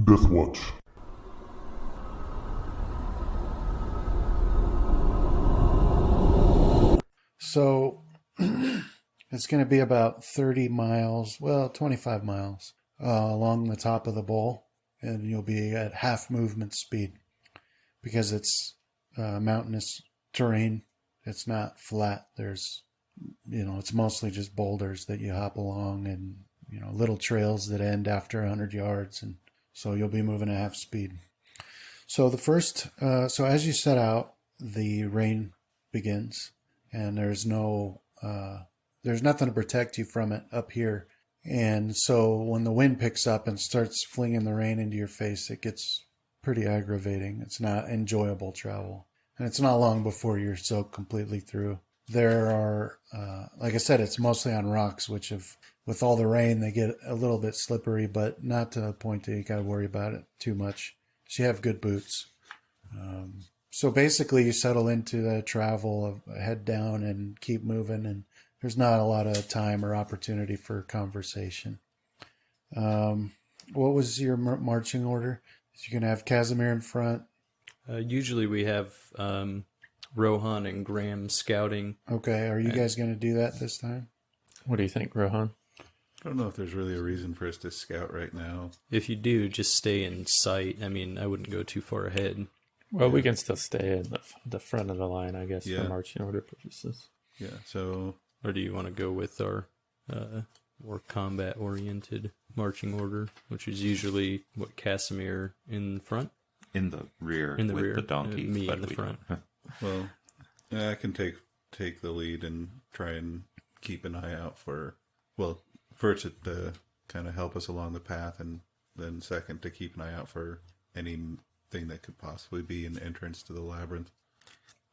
Death Watch. So it's going to be about 30 miles, well, 25 miles along the top of the bowl, and you'll be at half movement speed because it's mountainous terrain. It's not flat. There's, it's mostly just boulders that you hop along and, little trails that end after 100 yards. And so you'll be moving at half speed. So so as you set out, the rain begins. And there's nothing to protect you from it up here. And so when the wind picks up and starts flinging the rain into your face, it gets pretty aggravating. It's not enjoyable travel. And it's not long before you're soaked completely through. There are, like I said, it's mostly on rocks, which with all the rain, they get a little bit slippery, but not to the point that you got to worry about it too much. So you have good boots. So basically you settle into the travel of head down and keep moving, and there's not a lot of time or opportunity for conversation. What was your marching order? You're going to have Casimir in front. Usually we have Rohan and Graham scouting. Okay, are you guys going to do that this time? What do you think, Rohan? I don't know if there's really a reason for us to scout right now. If you do, just stay in sight. I wouldn't go too far ahead. Well, we can still stay in the front of the line, I guess, Yeah. for marching order purposes. Yeah, so... Or do you want to go with our more combat-oriented marching order, which is usually, Casimir in front? In the rear, In the with rear, the donkey. me but in the we front. don't. Well, I can take the lead and try and keep an eye out for first to kind of help us along the path, and then second to keep an eye out for anything that could possibly be an entrance to the labyrinth.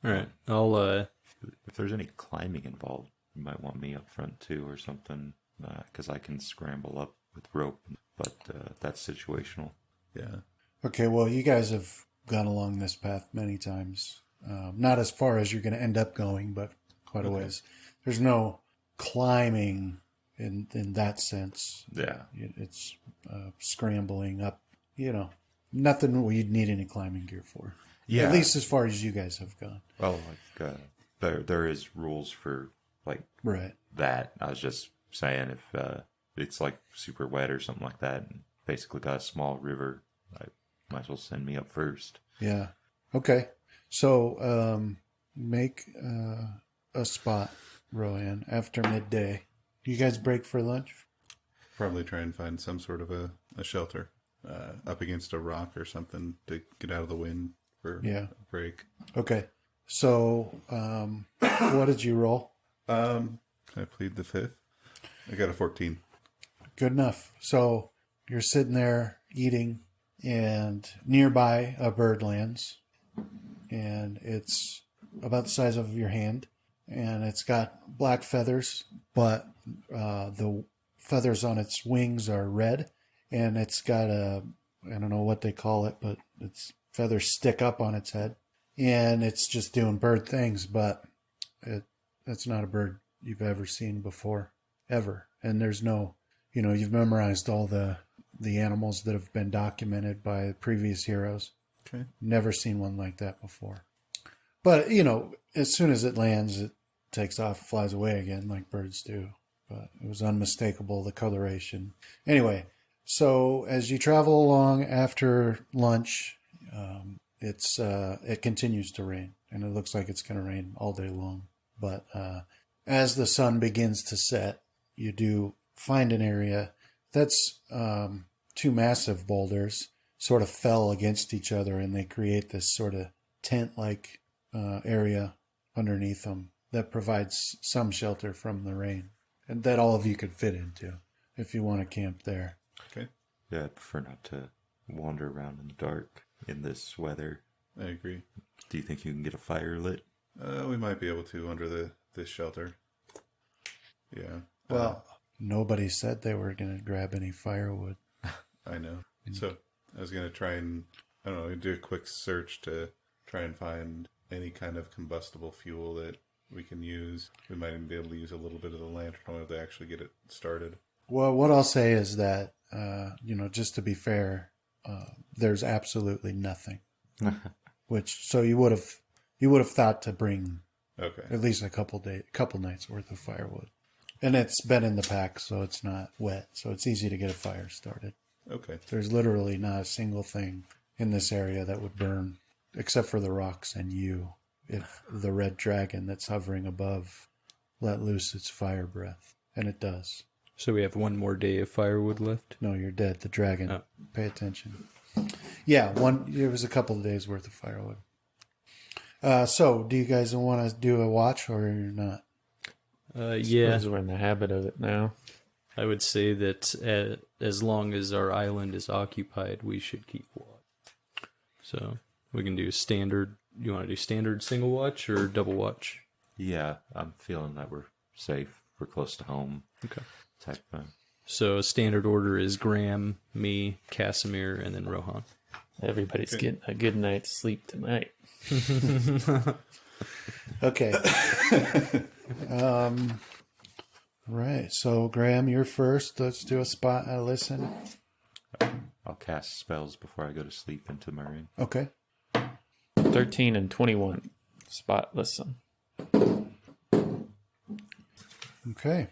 All right, I'll If there's any climbing involved, you might want me up front too or something, because I can scramble up with rope, but that's situational. Yeah. Okay, well, you guys have gone along this path many times. Not as far as you're going to end up going, but quite a ways. There's no climbing in that sense. Yeah. It's scrambling up, nothing where you'd need any climbing gear for. Yeah. At least as far as you guys have gone. Well, there is rules for Right. that. I was just saying if it's super wet or something like that, and basically got a small river, I might as well send me up first. Yeah. Okay. So make a spot, Rohan, after midday. Do you guys break for lunch? Probably try and find some sort of a shelter up against a rock or something to get out of the wind for a break. Okay. So what did you roll? Can I plead the fifth? I got a 14. Good enough. So you're sitting there eating, and nearby a bird lands, and it's about the size of your hand, and it's got black feathers, but the feathers on its wings are red, and it's got I don't know what they call it, but its feathers stick up on its head, and it's just doing bird things, but it's not a bird you've ever seen before, ever. And there's no, you've memorized all the animals that have been documented by previous heroes. Okay. Never seen one like that before. But, as soon as it lands, it takes off, flies away again like birds do. But it was unmistakable, the coloration. Anyway, so as you travel along after lunch, it continues to rain. And it looks like it's going to rain all day long. But as the sun begins to set, you do find an area that's two massive boulders sort of fell against each other, and they create this sort of tent-like area underneath them that provides some shelter from the rain, and that all of you could fit into if you want to camp there. Okay. Yeah, I prefer not to wander around in the dark in this weather. I agree. Do you think you can get a fire lit? We might be able to under this shelter. Yeah. Well, nobody said they were going to grab any firewood. I know. So I was going to try and, I don't know, do a quick search to try and find any kind of combustible fuel that we can use. We might even be able to use a little bit of the lantern oil to actually get it started. Well, what I'll say is that, just to be fair, there's absolutely nothing. So you would have thought to bring Okay. at least a couple nights worth of firewood, and it's been in the pack, so it's not wet, so it's easy to get a fire started. Okay. There's literally not a single thing in this area that would burn, except for the rocks and you. If the red dragon that's hovering above let loose its fire breath, and it does. So we have one more day of firewood left. No, you're dead. The dragon. Oh. Pay attention. Yeah, it was a couple of days worth of firewood. So, do you guys want to do a watch or you're not? Yeah, Suppose we're in the habit of it now. I would say that as long as our island is occupied, we should keep watch. So we can do standard. You want to do standard single watch or double watch? Yeah, I'm feeling that we're safe. We're close to home. Okay. Type thing. So standard order is Graham, me, Casimir, and then Rohan. Everybody's getting a good night's sleep tonight. Okay. Right. So, Graham, you're first. Let's do a spot listen. I'll cast spells before I go to sleep into my room. Okay. 13 and 21. Spot listen. Okay.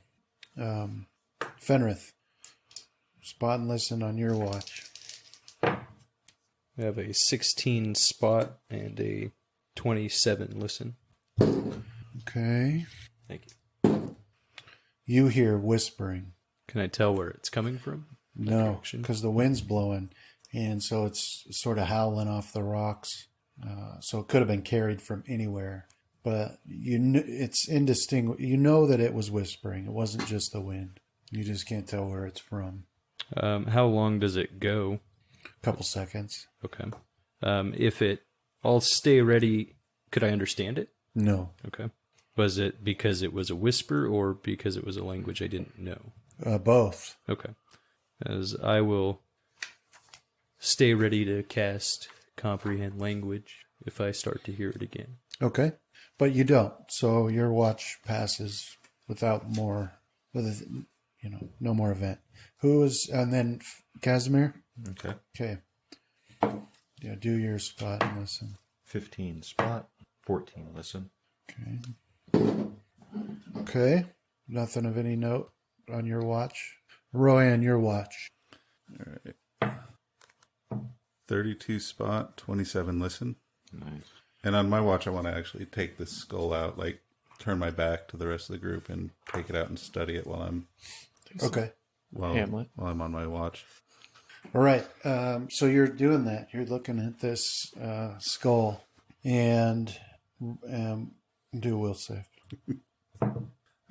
Fenrith, spot and listen on your watch. We have a 16 spot and a 27 listen. Okay. Thank you. You hear whispering. Can I tell where it's coming from? No, Direction? because the wind's blowing, and so it's sort of howling off the rocks. So it could have been carried from anywhere, but it's indistinguishable. You know that it was whispering. It wasn't just the wind. You just can't tell where it's from. How long does it go? A couple seconds. Okay. I'll stay ready. Could I understand it? No. Okay. Was it because it was a whisper or because it was a language I didn't know? Both. Okay. As I will stay ready to cast Comprehend Language if I start to hear it again. Okay. But you don't. So your watch passes without more, no more event. And then Casimir? Okay. Okay. Yeah, do your spot and listen. 15 spot, 14 listen. Okay. Okay. Nothing of any note on your watch. Royan, your watch. All right. 32 spot, 27 listen. Nice. And on my watch, I want to actually take this skull out, like turn my back to the rest of the group and take it out and study it while I'm Hamlet. while I'm on my watch. All right. So you're doing that. You're looking at this skull and do a will save.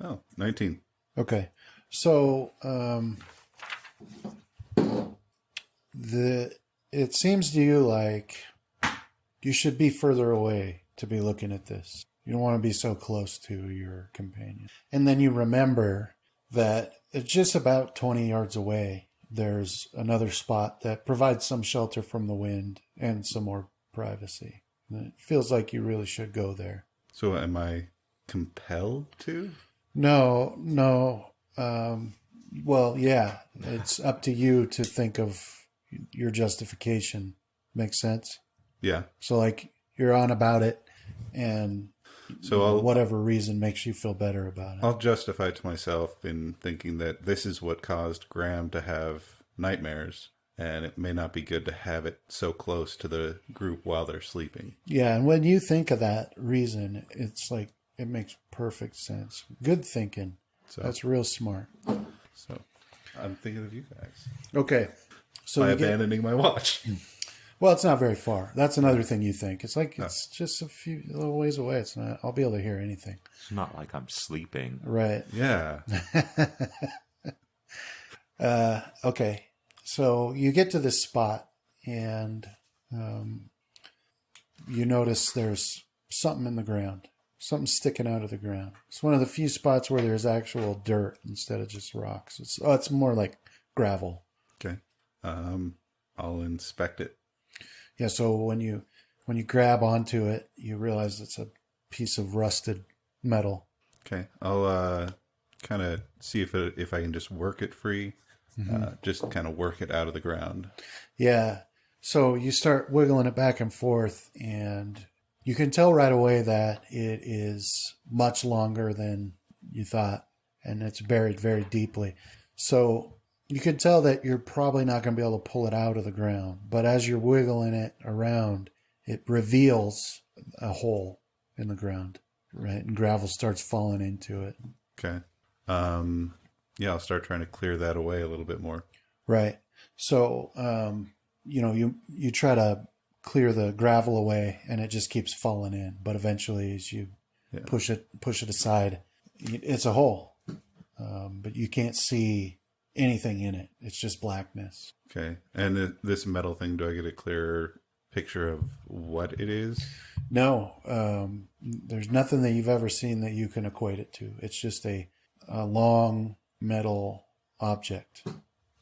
Oh, 19. Okay. So it seems to you like you should be further away to be looking at this. You don't want to be so close to your companion. And then you remember that it's just about 20 yards away. There's another spot that provides some shelter from the wind and some more privacy. And it feels like you really should go there. So am I compelled to? No. Well, yeah, it's up to you to think of your justification. Makes sense? Yeah. So, like, you're on about it, and So whatever reason makes you feel better about it. I'll justify to myself in thinking that this is what caused Graham to have nightmares, and it may not be good to have it so close to the group while they're sleeping. Yeah, and when you think of that reason, it's like, it makes perfect sense. Good thinking. So That's real smart. So I'm thinking of you guys Okay. So by you get, abandoning my watch. well, it's not very far. That's another thing you think. It's like it's just a little ways away. It's not. I'll be able to hear anything. It's not like I'm sleeping. Right. Yeah. Okay. So you get to this spot and you notice there's something in the ground. Something sticking out of the ground. It's one of the few spots where there's actual dirt instead of just rocks. It's more like gravel. Okay. I'll inspect it. Yeah, so when you grab onto it, you realize it's a piece of rusted metal. Okay. I'll kind of see if I can just work it free. Just kind of work it out of the ground. Yeah, So you start wiggling it back and forth, and you can tell right away that it is much longer than you thought, and it's buried very deeply. So you can tell that you're probably not going to be able to pull it out of the ground. But as you're wiggling it around, it reveals a hole in the ground, right? And gravel starts falling into it. Okay. Yeah, I'll start trying to clear that away a little bit more. Right. So, you try to clear the gravel away, and it just keeps falling in. But eventually, as you push it aside, it's a hole. But you can't see anything in it. It's just blackness. Okay. And this metal thing, do I get a clearer picture of what it is? No, there's nothing that you've ever seen that you can equate it to. It's just a long metal object.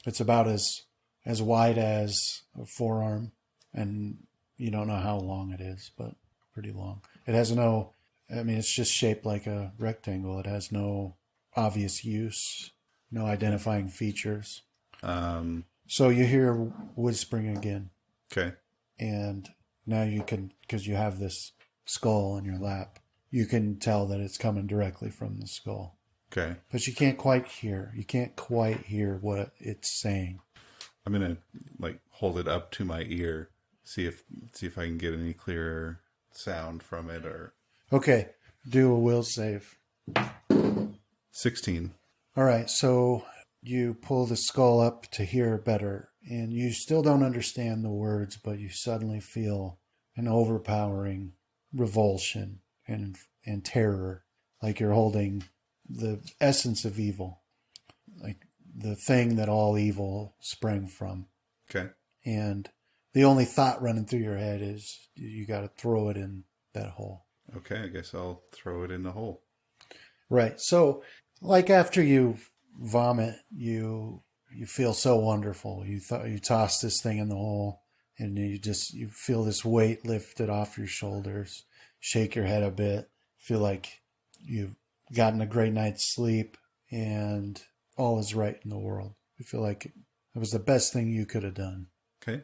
It's about as wide as a forearm, and you don't know how long it is, but pretty long. It has it's just shaped like a rectangle. It has no obvious use, no identifying features. So you hear whispering again. Okay. And now you can, because you have this skull in your lap, you can tell that it's coming directly from the skull. Okay. But you can't quite hear. You can't quite hear what it's saying. I'm gonna hold it up to my ear, see if I can get any clearer sound from it. Or Okay, do a will save. 16. All right, so you pull the skull up to hear better, and you still don't understand the words, but you suddenly feel an overpowering revulsion and terror, like you're holding the essence of evil, like the thing that all evil sprang from. Okay. And the only thought running through your head is you got to throw it in that hole. Okay, I guess I'll throw it in the hole. Right. So, like after you vomit, you feel so wonderful. You toss this thing in the hole, and you feel this weight lifted off your shoulders. Shake your head a bit. Feel like you've gotten a great night's sleep, and all is right in the world. You feel like it was the best thing you could have done. Okay.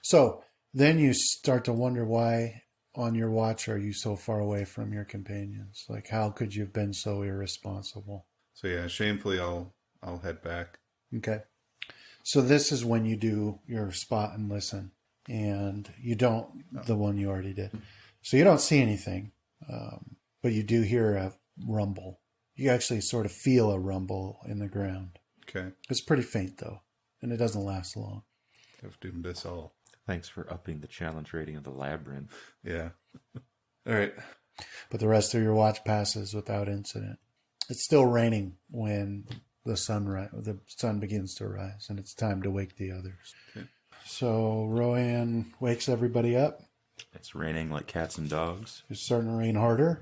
So then you start to wonder why on your watch are you so far away from your companions? Like, how could you have been so irresponsible? So yeah, shamefully I'll head back. Okay. So this is when you do your spot and listen, and you don't the one you already did. So you don't see anything, but you do hear a rumble. You actually sort of feel a rumble in the ground. Okay. It's pretty faint though, and it doesn't last long. I've doomed us all. Thanks for upping the challenge rating of the Labyrinth. Yeah. All right. But the rest of your watch passes without incident. It's still raining when the sun begins to rise, and it's time to wake the others. Okay. So Rowan wakes everybody up. It's raining like cats and dogs. It's starting to rain harder,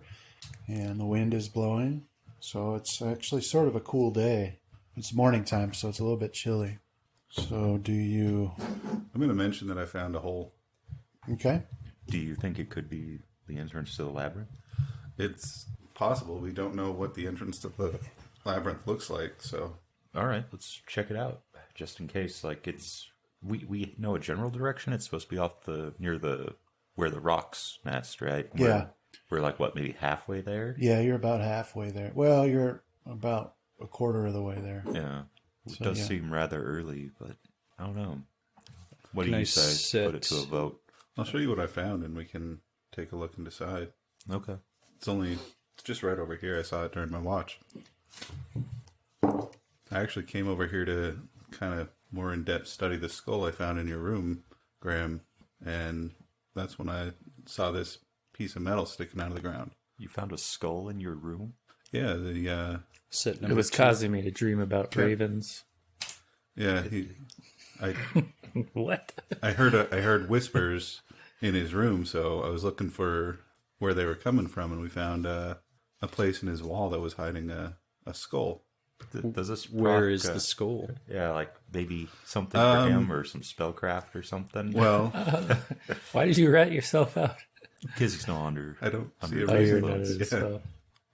and the wind is blowing. So it's actually sort of a cool day. It's morning time, so it's a little bit chilly. So I'm going to mention that I found a hole. Okay. Do you think it could be the entrance to the Labyrinth? It's possible. We don't know what the entrance to the labyrinth looks like, so... All right, let's check it out, just in case. We know a general direction. It's supposed to be off where the rocks nest, right? We're maybe halfway there? Yeah, you're about halfway there. Well, you're about a quarter of the way there. Yeah. It does seem rather early, but I don't know. What do Can you I say? Put it to a vote. I'll show you what I found, and we can take a look and decide. Okay. It's just right over here. I saw it during my watch. I actually came over here to kind of more in-depth study the skull I found in your room, Graham, and that's when I saw this piece of metal sticking out of the ground. You found a skull in your room? Yeah, the It was causing me to dream about ravens. yeah. What? I heard whispers in his room, so I was looking for where they were coming from, and we found a place in his wall that was hiding a skull. Does this Where is the skull? Yeah, maybe something for him or some spellcraft or something. Well, Why did you rat yourself out? Because he's not under. I don't see a Oh, you're reason. not as Yeah. spell.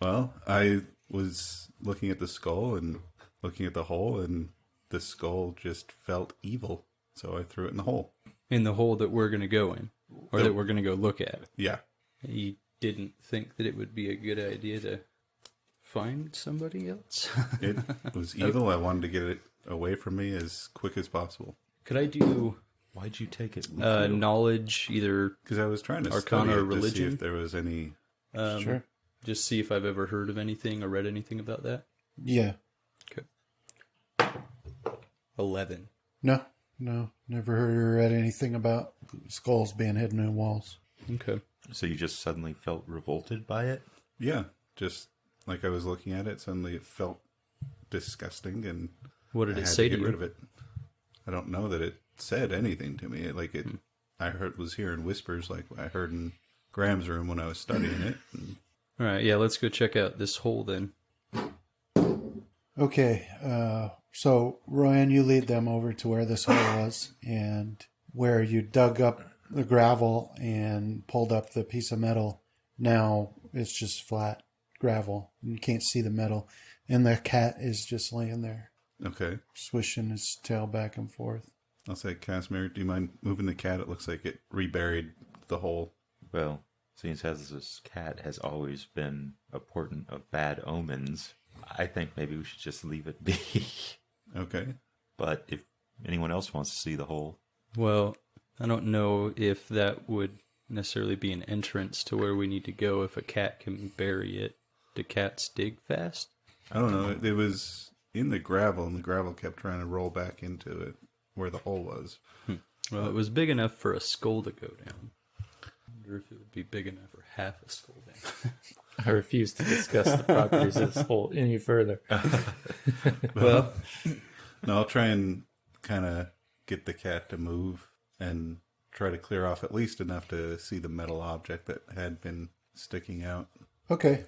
Well, I was looking at the skull and looking at the hole, and the skull just felt evil, so I threw it in the hole. In the hole that we're going to go in, or that we're going to go look at. Yeah. You didn't think that it would be a good idea to find somebody else? It was evil. I wanted to get it away from me as quick as possible. Could I do Why'd you take it? knowledge, either Because I was trying to Arcana study or it to see religion? if there was any... Sure. just see if I've ever heard of anything or read anything about that? Yeah. Okay. 11. No. Never heard or read anything about skulls being hidden in walls. Okay. So you just suddenly felt revolted by it? Yeah, just like I was looking at it, suddenly it felt disgusting, and What did I it had say to to get rid you? of it. I don't know that it said anything to me. Like it, I was hearing whispers, like I heard in Graham's room when I was studying it. And All right, yeah, let's go check out this hole then. Okay, so Ryan, you lead them over to where this hole was, and where you dug up the gravel and pulled up the piece of metal. Now it's just flat gravel. You can't see the metal, and the cat is just laying there, okay, swishing his tail back and forth. I'll say, Casimir, do you mind moving the cat? It looks like it reburied the hole. Well, seeing as this cat has always been a portent of bad omens, I think maybe we should just leave it be. Okay. But if anyone else wants to see the hole, Well, I don't know if that would necessarily be an entrance to where we need to go if a cat can bury it. Do cats dig fast? I don't know. It was in the gravel, and the gravel kept trying to roll back into it where the hole was. Well, it was big enough for a skull to go down. I wonder if it would be big enough for half a skull down. I refuse to discuss the properties of this hole any further. Well, No, I'll try and kind of get the cat to move and try to clear off at least enough to see the metal object that had been sticking out. Okay,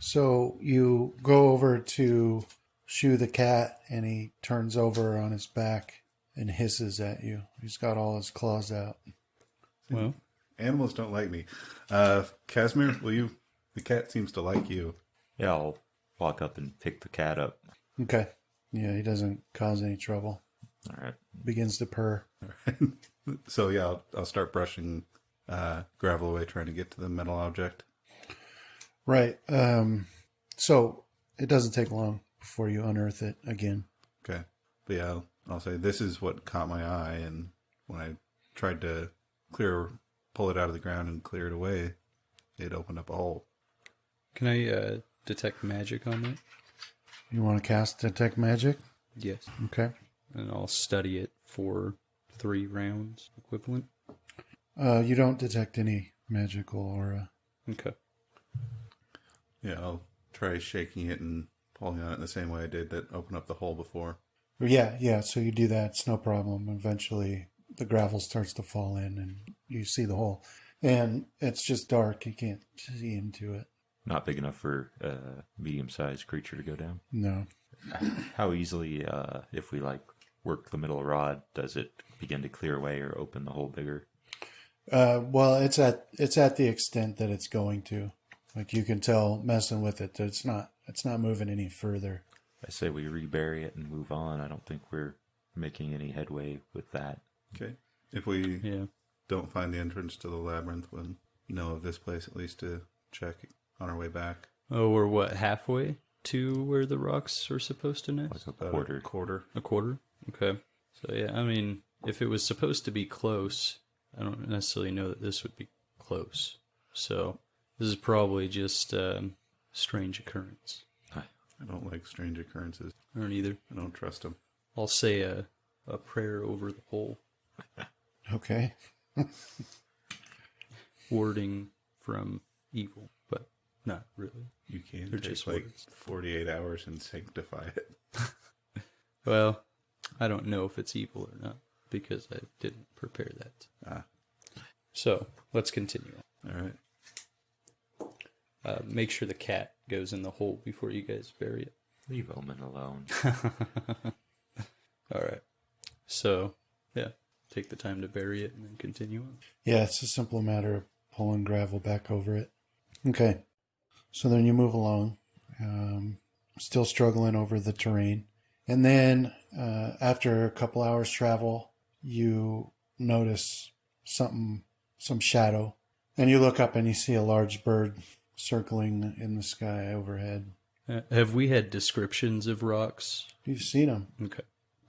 so you go over to shoo the cat, and he turns over on his back and hisses at you. He's got all his claws out. well, Animals don't like me. Casimir, will you? The cat seems to like you. yeah, I'll walk up and pick the cat up. Okay. Yeah, he doesn't cause any trouble. All right. Begins to purr. So yeah, I'll start brushing gravel away, trying to get to the metal object. Right. So it doesn't take long before you unearth it again. Okay. But yeah, I'll say this is what caught my eye, and when I tried to pull it out of the ground and clear it away, it opened up a hole. can I detect magic on that? You want to cast Detect Magic? Yes. Okay. And I'll study it for 3 rounds equivalent. You don't detect any magical aura. Okay. Yeah, I'll try shaking it and pulling on it in the same way I did that opened up the hole before. Yeah. So you do that. It's no problem. Eventually, the gravel starts to fall in, and you see the hole. And it's just dark. You can't see into it. Not big enough for a medium-sized creature to go down. No. How easily, if we work the middle rod, does it begin to clear away or open the hole bigger? Well, it's at the extent that it's going to. Like, you can tell messing with it that it's not moving any further. I say we rebury it and move on. I don't think we're making any headway with that. Okay. If we Yeah. don't find the entrance to the labyrinth, we'll know of this place at least to check on our way back. Oh, we're what, halfway to where the rocks are supposed to nest? Like a About quarter. a quarter. A quarter? Okay. So, yeah, I mean, if it was supposed to be close, I don't necessarily know that this would be close. So, this is probably just strange occurrence. I don't like strange occurrences. I don't either. I don't trust them. I'll say a prayer over the hole, Okay. warding from evil, but not really. You can They're take just like words. 48 hours and sanctify it. Well, I don't know if it's evil or not, because I didn't prepare that. Ah, So, let's continue. all right. Make sure the cat goes in the hole before you guys bury it. Leave Omen alone. All right. So, yeah, take the time to bury it and then continue on. Yeah, it's a simple matter of pulling gravel back over it. Okay. So then you move along, still struggling over the terrain. And then after a couple hours travel, you notice some shadow. And you look up and you see a large bird circling in the sky overhead. Have we had descriptions of rocks? You've seen them. Okay.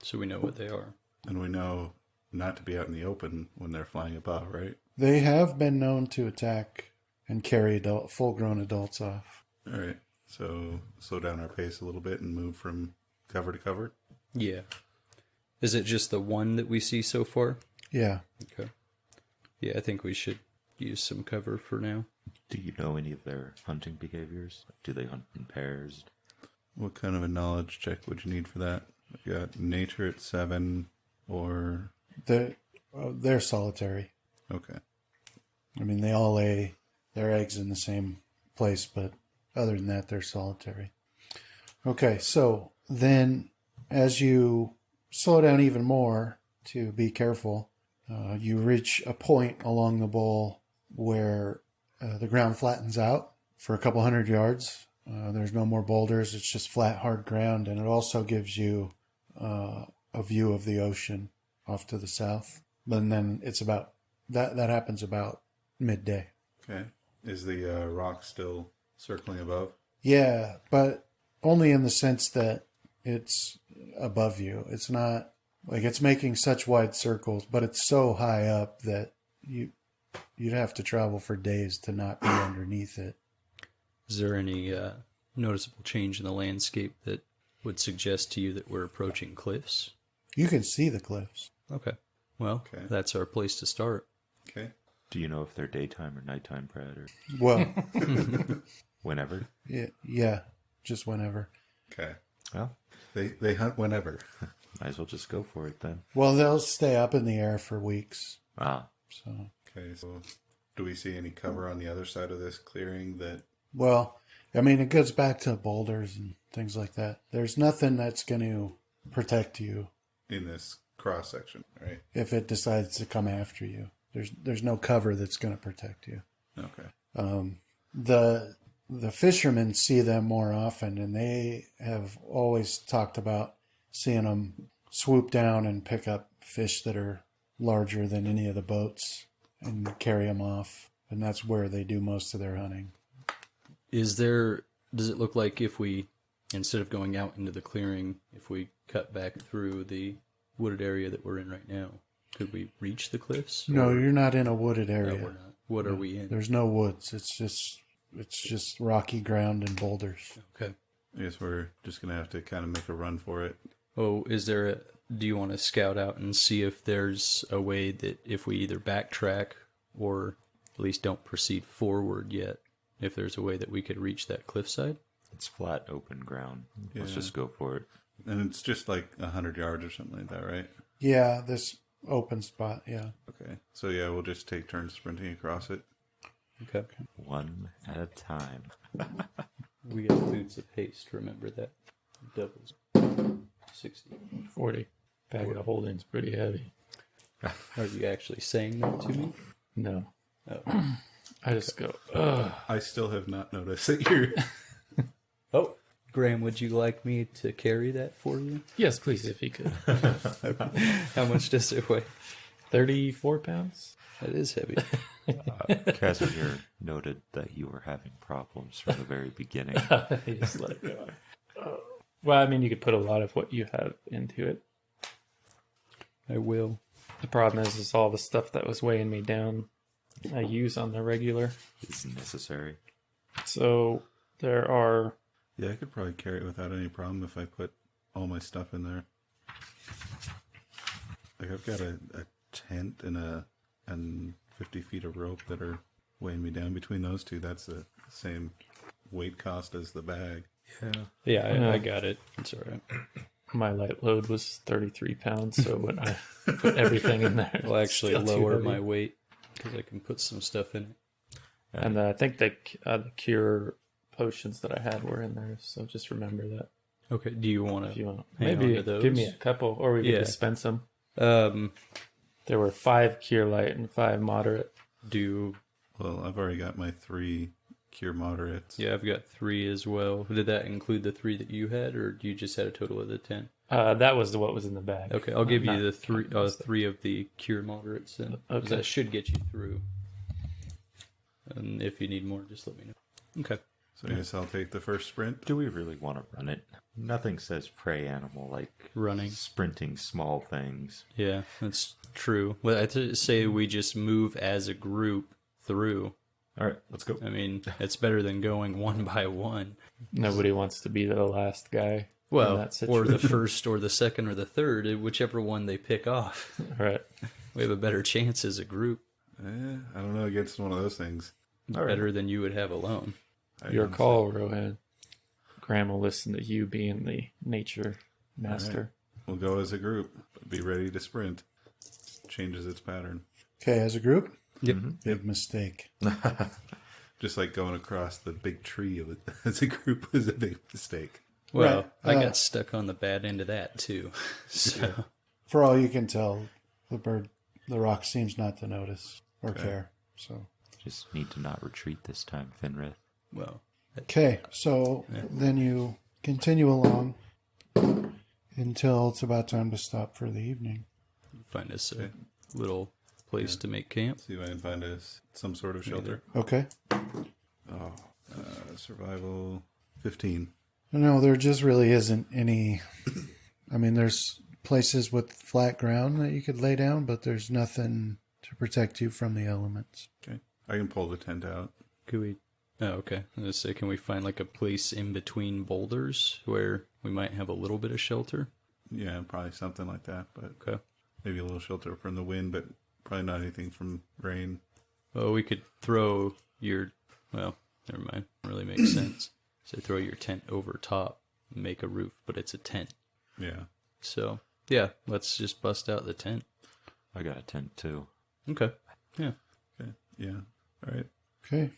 So we know what they are. And we know not to be out in the open when they're flying above, right? They have been known to attack and carry full-grown adults off. All right. So slow down our pace a little bit and move from cover to cover. Yeah. Is it just the one that we see so far? Yeah. Okay. Yeah, I think we should use some cover for now. Do you know any of their hunting behaviors? Do they hunt in pairs? What kind of a knowledge check would you need for that? I've got nature at 7 or... They're solitary. Okay. I mean, they all lay their eggs in the same place, but other than that, they're solitary. Okay, so then as you slow down even more to be careful, you reach a point along the bowl where the ground flattens out for a couple 100 yards. There's no more boulders. It's just flat, hard ground, and it also gives you a view of the ocean off to the south. But then it's about that happens about midday. Okay. Is the rock still circling above? Yeah, but only in the sense that it's above you. It's not like it's making such wide circles, but it's so high up that you'd have to travel for days to not be underneath it. Is there any noticeable change in the landscape that would suggest to you that we're approaching cliffs? You can see the cliffs. Okay. Well, Okay. that's our place to start. Okay. Do you know if they're daytime or nighttime predators? Well, Whenever? yeah, just whenever. Okay. Well, They hunt whenever. might as well just go for it then. Well, they'll stay up in the air for weeks. Ah, So, Okay, so do we see any cover on the other side of this clearing that... well, I mean, it goes back to boulders and things like that. There's nothing that's going to protect you in this cross section, right? if it decides to come after you. There's no cover that's going to protect you. Okay. The fishermen see them more often, and they have always talked about seeing them swoop down and pick up fish that are larger than any of the boats and carry them off. And that's where they do most of their hunting. Does it look like if we, instead of going out into the clearing, if we cut back through the wooded area that we're in right now, could we reach the cliffs? No, Or- you're not in a wooded No, area. we're not. What are we in? There's no woods. It's just rocky ground and boulders. Okay. I guess we're just going to have to kind of make a run for it. Oh, do you want to scout out and see if there's a way that if we either backtrack or at least don't proceed forward yet, if there's a way that we could reach that cliffside? it's flat, open ground. Let's Yeah. just go for it. And it's just like 100 yards or something like that, right? Yeah, this open spot, yeah. Okay. So yeah, we'll just take turns sprinting across it. Okay. One at a time. We got boots of haste, remember that. Doubles. 60. 40. Bag of holding's pretty heavy. Are you actually saying that to me? No. Oh. I just go, ugh. I still have not noticed that you're... Oh, Graham, would you like me to carry that for you? Yes, please, if you could. How much does it weigh? 34 pounds? That is heavy. Casimir noted that you were having problems from the very beginning. He's like, well, I mean, you could put a lot of what you have into it. I will. The problem is all the stuff that was weighing me down I use on the regular. It's necessary. So there are... Yeah, I could probably carry it without any problem if I put all my stuff in there. Like I've got a tent and 50 feet of rope that are weighing me down. Between those two, that's the same weight cost as the bag. Yeah, I got it. It's all right. My light load was 33 pounds, so when I put everything in there... I'll actually it's still too lower heavy. my weight because I can put some stuff in it. And I think the cure potions that I had were in there, so just remember that. Okay, do you want If you to want, hang maybe on to those? give me a couple, or we Yeah. could dispense them. Um, There were 5 cure light and 5 moderate. Well, I've already got my 3 cure moderates. Yeah, I've got 3 as well. Did that include the 3 that you had, or you just had a total of the 10? That was what was in the bag. Okay, I'll give you Not the three of the cure moderates. Then. Okay. That should get you through. And if you need more, just let me know. Okay. So I guess I'll take the first sprint. Do we really want to run it? Nothing says prey animal like Running. sprinting small things. Yeah, that's true. Well, I'd say we just move as a group through. All right, let's go. I mean, it's better than going one by one. Nobody wants to be the last guy. in Well, that or the situation. first, or the second, or the third, whichever one they pick off. Right. We have a better chance as a group. I don't know against one of those things. All right. Better than you would have alone. Your call, Rohan. Graham will listen to you being the nature master. We'll go as a group. Be ready to sprint. Changes its pattern. Okay, as a group? Yep. Big mistake. Just like going across the big tree as a group is a big mistake. Well, Right. I got stuck on the bad end of that too. So For all you can tell, the rock seems not to notice or care. So, Just need to not retreat this time, Finrith. well, okay, so then you continue along until it's about time to stop for the evening. find us a little place to make camp. See if I can find some sort of shelter. Okay. Survival 15. No, there just really isn't any. I mean, there's places with flat ground that you could lay down, but there's nothing to protect you from the elements. Okay. I can pull the tent out. Could we? Oh, okay. I was gonna say, can we find like a place in between boulders where we might have a little bit of shelter? Yeah, probably something like that. But Okay. maybe a little shelter from the wind, but probably not anything from rain. Well, we could throw your. Well, never mind. Really makes sense. So throw your tent over top and make a roof, but it's a tent. Yeah. So yeah, let's just bust out the tent. I got a tent too. Okay. Yeah. Okay. Yeah. All right. Okay.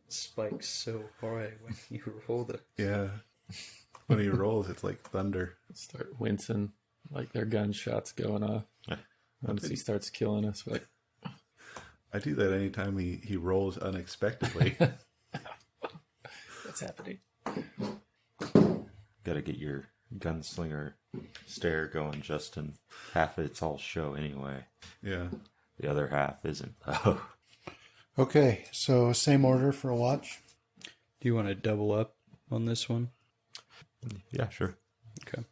Spikes so high when you roll the. Yeah. When he rolls, it's like thunder. Start wincing like their gunshots going off. Once he starts killing us, we're like, I do that anytime he rolls unexpectedly. what's happening? Got to get your gunslinger stare going, Justin. Half of it's all show anyway. Yeah. The other half isn't. Oh, Okay, so same order for a watch. Do you want to double up on this one? yeah, sure. Okay.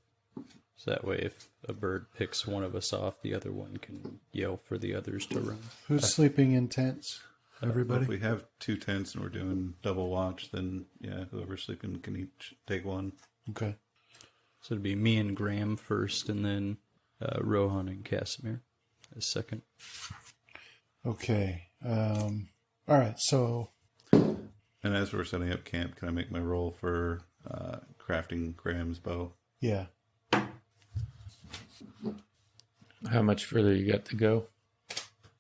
So that way, if a bird picks one of us off, the other one can yell for the others to run. Who's sleeping in tents? Everybody? If we have 2 tents and we're doing double watch, then yeah, whoever's sleeping can each take one. Okay. So it'd be me and Graham first, and then Rohan and Casimir as second. Okay. All right, so And as we're setting up camp, can I make my roll for crafting Graham's bow? yeah. How much further you got to go?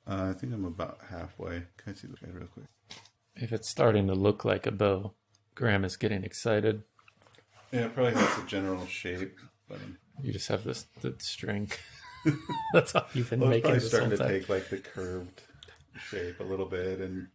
I think I'm about halfway. Can I see the guy real quick? If it's starting to look like a bow, Graham is getting excited. Yeah, it probably has a general shape. But You just have the string. That's all you've been it's making probably this starting whole to time. take like the curved shape a little bit. And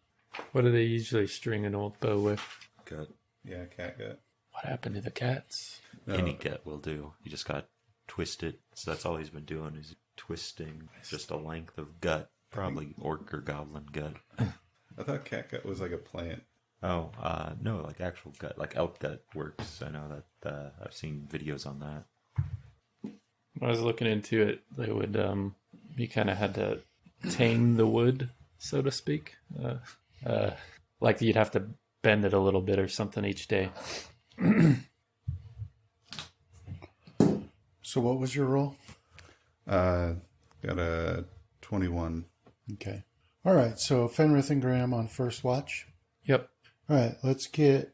What do they usually string an old bow with? Gut. yeah, catgut. What happened to the cats? No, Any gut will do. You just got twisted. So that's all he's been doing is twisting just a length of gut. Probably orc or goblin gut. I thought catgut was like a plant. Oh, no, like actual gut, like elk gut works. I know that I've seen videos on that. When I was looking into it, they would you kind of had to tame the wood, so to speak. Like you'd have to bend it a little bit or something each day. So what was your roll? Got a 21. Okay. All right, so Fenrith and Graham on first watch. Yep. All right, let's get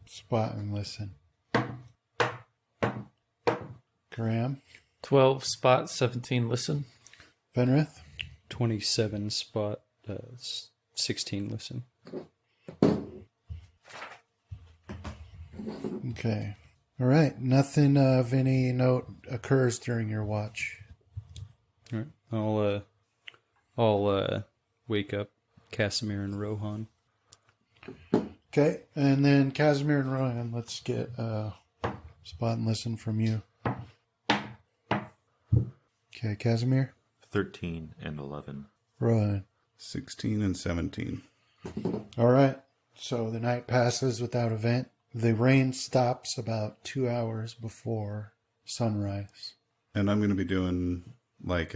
spot and listen. Graham, 12 spot, 17 listen. Fenrith, 27 spot, 16 listen. okay. All right, nothing of any note occurs during your watch. All right. I'll wake up Casimir and Rohan. Okay, and then Casimir and Ryan, let's get spot and listen from you. Okay, Casimir. 13 and 11. Ryan. 16 and 17. All right. So the night passes without event. The rain stops about 2 hours before sunrise. And I'm going to be doing like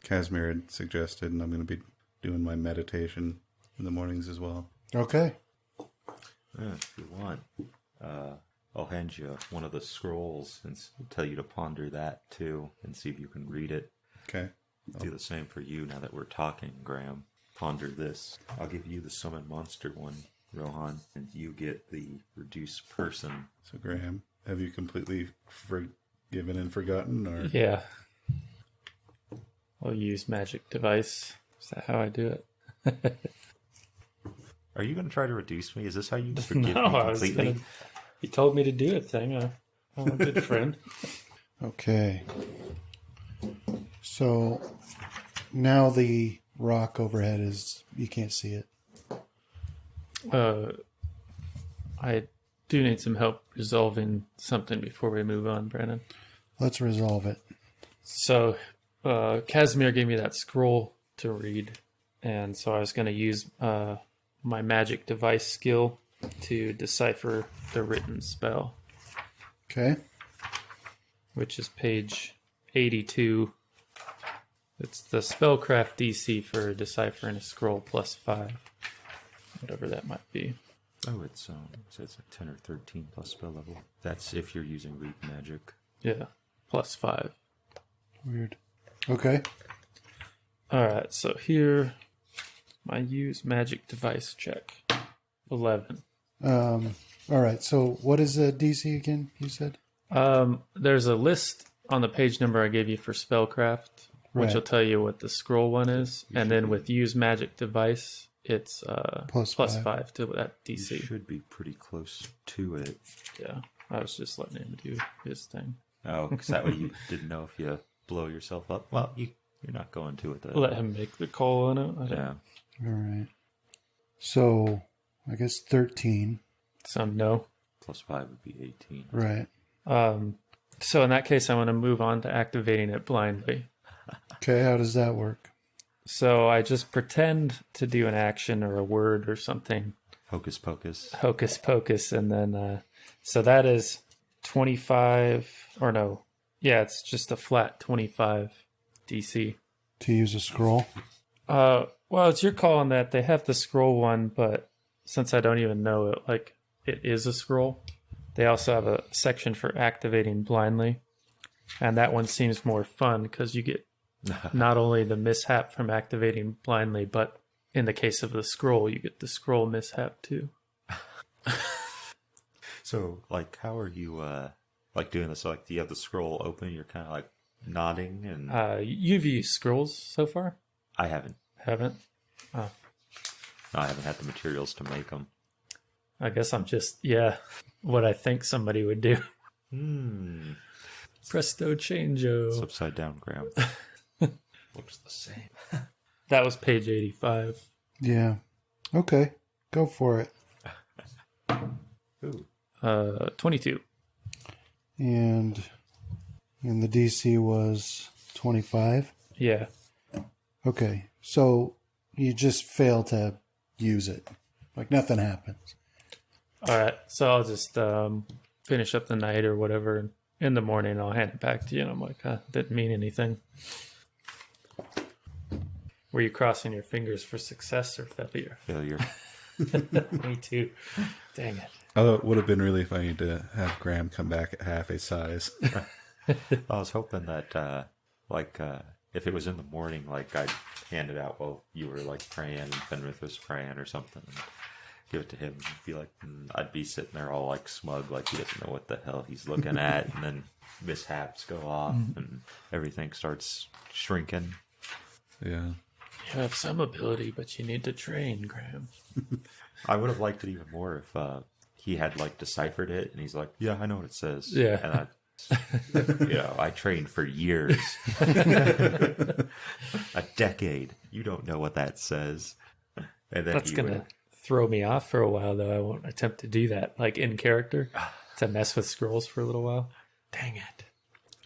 Casimir had suggested, and I'm going to be doing my meditation in the mornings as well. Okay. Yeah, if you want, I'll hand you one of the scrolls and tell you to ponder that too, and see if you can read it. Okay. I'll do the same for you now that we're talking, Graham. Ponder this. I'll give you the summon monster one, Rohan, and you get the reduce person. So, Graham, have you completely forgiven and forgotten? Or Yeah. I'll use magic device. Is that how I do it? Are you going to try to reduce me? Is this how you forgive No, me I was completely? gonna... He told me to do a thing. I'm a good friend. Okay. So now the rock overhead is, you can't see it. I do need some help resolving something before we move on, Brandon. Let's resolve it. So, Casimir gave me that scroll to read, and so I was going to use my magic device skill to decipher the written spell, Okay. which is page 82. It's the spellcraft DC for deciphering a scroll +5, whatever that might be. Oh, it says like 10 or 13 plus spell level. That's if you're using read magic. Yeah, +5. Weird. Okay. All right, so here, my use magic device check, 11. All right. So what is the DC again, you said? There's a list on the page number I gave you for spellcraft, which Right. will tell you what the scroll one is, and then with use magic device, it's Plus plus five. 5 to that You DC. should be pretty close to it. Yeah, I was just letting him do his thing. Oh, because that way you didn't know if you blow yourself up. Well, you're not going to it. Let him make the call on it. Yeah. All right. So I guess 13. So no. +5 would be 18. Right. So in that case, I want to move on to activating it blindly. Okay. How does that work? So I just pretend to do an action or a word or something, Hocus pocus. hocus pocus, and then so that is 25, or no, yeah, it's just a flat 25 DC. To use a scroll? Well, it's your call on that. They have the scroll one, but since I don't even know it, like it is a scroll, they also have a section for activating blindly, and that one seems more fun because you get not only the mishap from activating blindly, but in the case of the scroll, you get the scroll mishap too. So, like, how are you, like, doing this? Like, do you have the scroll open? You're kind of, like, nodding and... You've used scrolls so far? I haven't. Haven't? No, I haven't had the materials to make them. I guess I'm just, what I think somebody would do. Presto It's changeo. upside down, Graham. Looks the same. That was page 85. Yeah. Okay. Go for it. Ooh. 22. And the DC was 25. Yeah. Okay. So you just fail to use it. Like nothing happens. All right. So I'll just finish up the night or whatever. And in the morning, I'll hand it back to you. And I'm like, didn't mean anything. Were you crossing your fingers for success or failure? Failure. Me too. Dang it. Although it would have been really funny to have Graham come back at half his size. I was hoping that, if it was in the morning, like, I'd hand it out while you were, like, praying and Fenrith was praying or something. And give it to him. And be like, I'd be sitting there all, like, smug, like he doesn't know what the hell he's looking at. And then mishaps go off and everything starts shrinking. Yeah. You have some ability, but you need to train, Graham. I would have liked it even more if he had, like, deciphered it and he's like, yeah, I know what it says. Yeah. And I trained for years. A decade. You don't know what that says. And then That's going to throw me off for a while, though. I won't attempt to do that, like in character, to mess with scrolls for a little while. Dang it.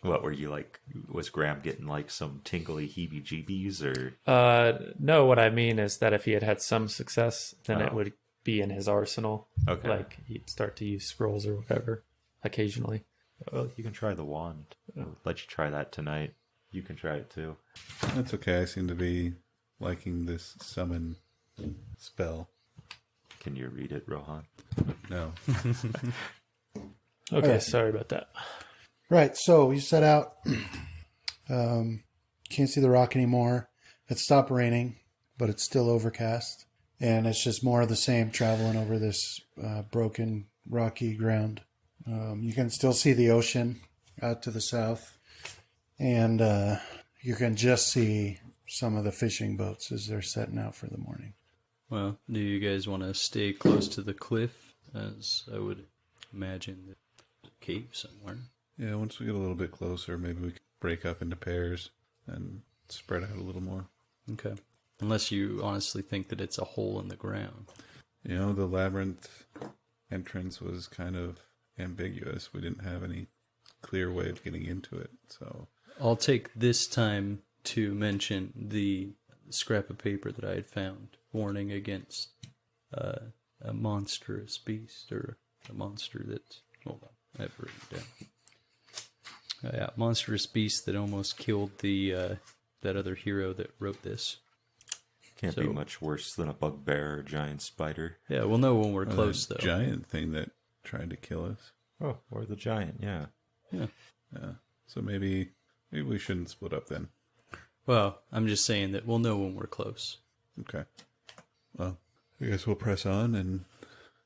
What were you like? Was Graham getting like some tingly heebie-jeebies or? No, what I mean is that if he had some success, then it Oh. would be in his arsenal. Okay. Like he'd start to use scrolls or whatever occasionally. Well, you can try the wand. I'll let you try that tonight. You can try it too. That's okay. I seem to be liking this summon spell. Can you read it, Rohan? No. Okay, Alright. sorry about that. Right, so you set out. Can't see the rock anymore. It stopped raining, but it's still overcast. And it's just more of the same, traveling over this broken, rocky ground. You can still see the ocean out to the south. And you can just see some of the fishing boats as they're setting out for the morning. Well, do you guys want to stay close to the cliff? As I would imagine there's a cave somewhere. Yeah, once we get a little bit closer, maybe we can break up into pairs and spread out a little more. Okay. Unless you honestly think that it's a hole in the ground. You know, the labyrinth entrance was kind of ambiguous. We didn't have any clear way of getting into it, so... I'll take this time to mention the scrap of paper that I had found, warning against a monstrous beast, or a monster that's... Hold on, I have it written down. Yeah, monstrous beast that almost killed the that other hero that wrote this. Can't So- be much worse than a bugbear or a giant spider. Yeah, we'll know when we're Oh, close, that though. giant thing that tried to kill us. Oh, or the giant, yeah. Yeah. Yeah. So maybe we shouldn't split up then. Well, I'm just saying that we'll know when we're close. Okay. Well, I guess we'll press on and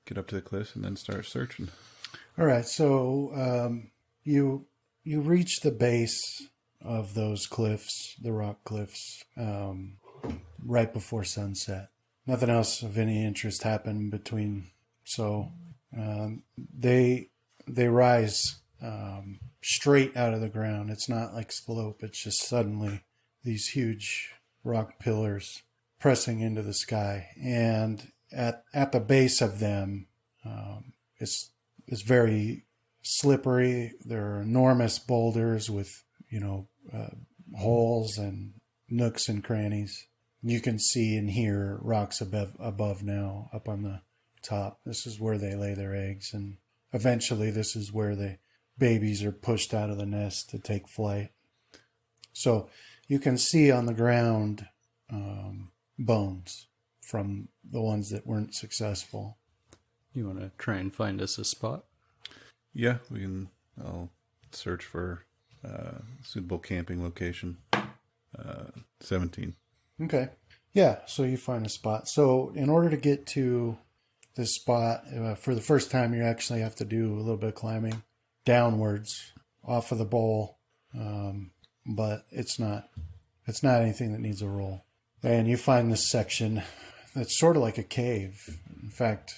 get up to the cliffs and then start searching. All right, so you reach the base of those cliffs, the rock cliffs, right before sunset. Nothing else of any interest happened between. So they rise straight out of the ground. It's not like slope. It's just suddenly these huge rock pillars pressing into the sky, and at the base of them, it's very slippery. There are enormous boulders with, holes and nooks and crannies. You can see and hear rocks above now, up on the top. This is where they lay their eggs, and eventually this is where the babies are pushed out of the nest to take flight. So you can see on the ground bones from the ones that weren't successful. You want to try and find us a spot? Yeah, we can. I'll search for suitable camping location. 17. Okay. Yeah, so you find a spot. So in order to get to this spot, for the first time, you actually have to do a little bit of climbing downwards off of the bowl, but it's not anything that needs a roll. And you find this section that's sort of like a cave. In fact,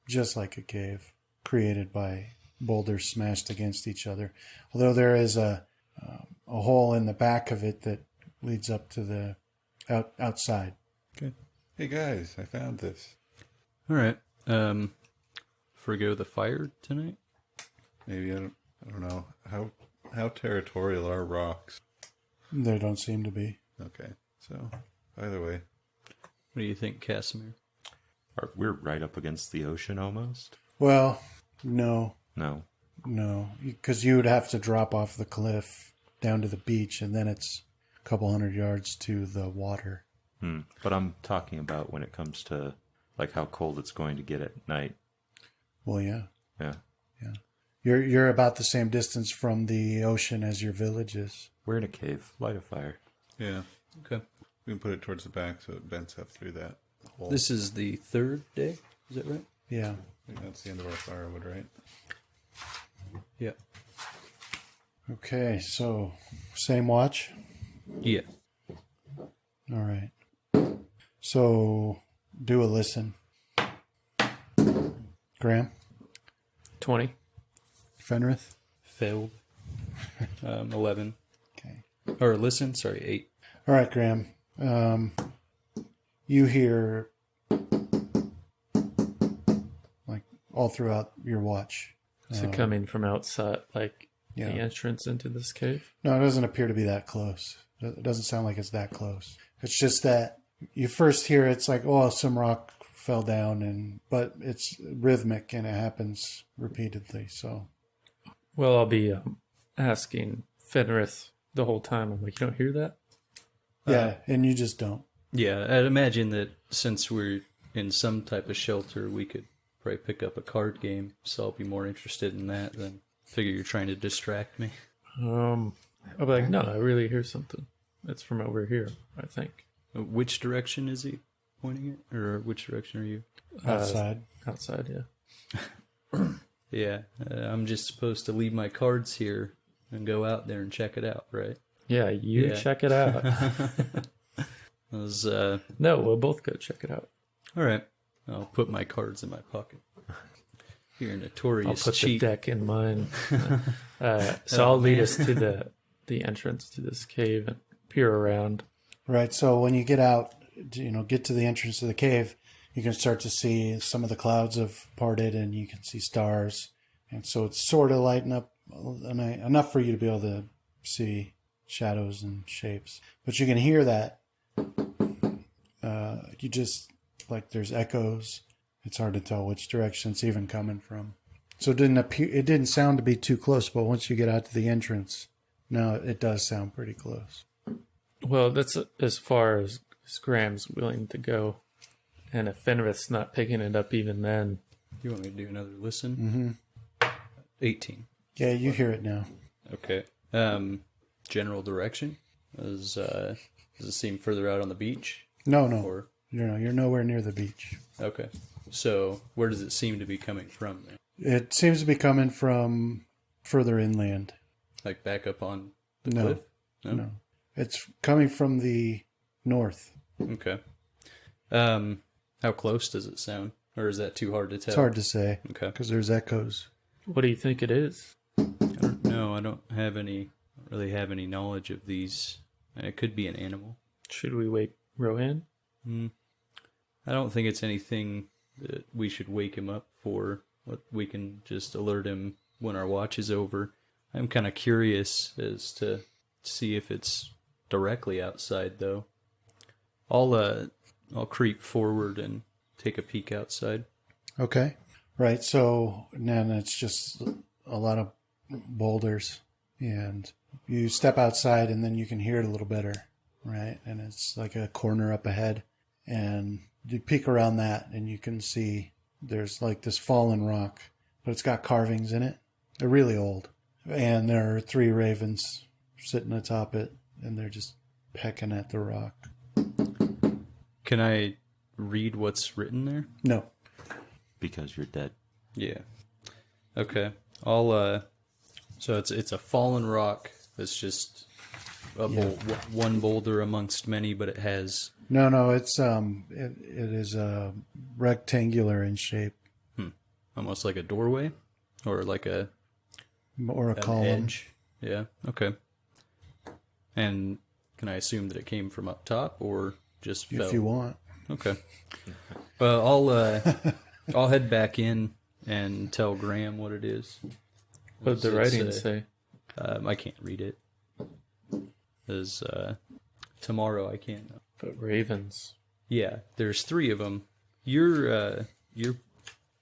just like a cave created by boulders smashed against each other. Although there is a hole in the back of it that leads up to the outside. Okay. Hey guys, I found this. All right. Forgo the fire tonight? Maybe I don't know how territorial are rocks. There don't seem to be. Okay. So either way, What do you think, Casimir? We're right up against the ocean almost. Well, no, No. because you would have to drop off the cliff down to the beach, and then it's a couple hundred yards to the water. But I'm talking about when it comes to like how cold it's going to get at night. Well, yeah. Yeah. You're about the same distance from the ocean as your village is. We're in a cave. Light a fire. yeah, Okay. we can put it towards the back so it vents up through that hole. This is the third day, is that right? Yeah. I think that's the end of our firewood, right? Yeah. Okay, so same watch? Yeah. All right. So do a listen. Graham? 20. Fenrith? Failed. 11. Okay. Or listen, sorry, 8. All right, Graham. You hear all throughout your watch. So coming from outside, like Yeah. the entrance into this cave? No, it doesn't appear to be that close. It doesn't sound like it's that close. It's just that you first hear it's like, oh, some rock fell down, but it's rhythmic and it happens repeatedly. So, Well, I'll be asking Fenrith the whole time. I'm like, you don't hear that? yeah, and you just don't. Yeah, I'd imagine that since we're in some type of shelter, we could probably pick up a card game. So I'll be more interested in that than figure you're trying to distract me. I'll be like, no, I really hear something. It's from over here, I think. Which direction is he pointing it? Or which direction are you? Outside. Outside, yeah. Yeah, I'm just supposed to leave my cards here and go out there and check it out, right? Yeah, you Yeah. check it out. I was, No, we'll both go check it out. all right. I'll put my cards in my pocket. You're a I'll notorious put cheat. the deck in mine. So I'll lead us to the entrance to this cave and peer around. Right. So when you get out, get to the entrance of the cave, you can start to see some of the clouds have parted and you can see stars. And so it's sort of lighting up enough for you to be able to see shadows and shapes. But you can hear that. You just, like, there's echoes. It's hard to tell which direction it's even coming from. So it didn't sound to be too close, but once you get out to the entrance, now it does sound pretty close. Well, that's as far as Graham's willing to go. And if Fenrith's not picking it up even then. You want me to do another listen? Mm-hmm. 18. Yeah, you hear it now. Okay. General direction? Does it seem further out on the beach? No. Or You're nowhere near the beach. okay. So where does it seem to be coming from then? It seems to be coming from further inland. Like back up on the No. cliff? No. It's coming from the north. Okay. How close does it sound? Or is that too hard to tell? It's hard to say Okay. because there's echoes. What do you think it is? I don't know. I don't really have any knowledge of these. It could be an animal. Should we wake Rohan? I don't think it's anything that we should wake him up for. We can just alert him when our watch is over. I'm kind of curious as to see if it's directly outside, though. I'll creep forward and take a peek outside. Okay. Right. So then it's just a lot of boulders, and you step outside and then you can hear it a little better. Right. And it's like a corner up ahead, and you peek around that and you can see there's like this fallen rock, but it's got carvings in it. They're really old. And there are 3 ravens sitting atop it, and they're just pecking at the rock. Can I read what's written there? No. Because you're dead. Yeah. Okay. So it's a fallen rock that's just one boulder amongst many, but it has... No, it's it is rectangular in shape, almost like a doorway or like or a an column. edge. Yeah. Okay. And can I assume that it came from up top or just fell? If you want. Okay. Well, I'll head back in and tell Graham what it is. What did the writing say? I can't read it. Because tomorrow I can. But ravens. Yeah, there's 3 of them. You're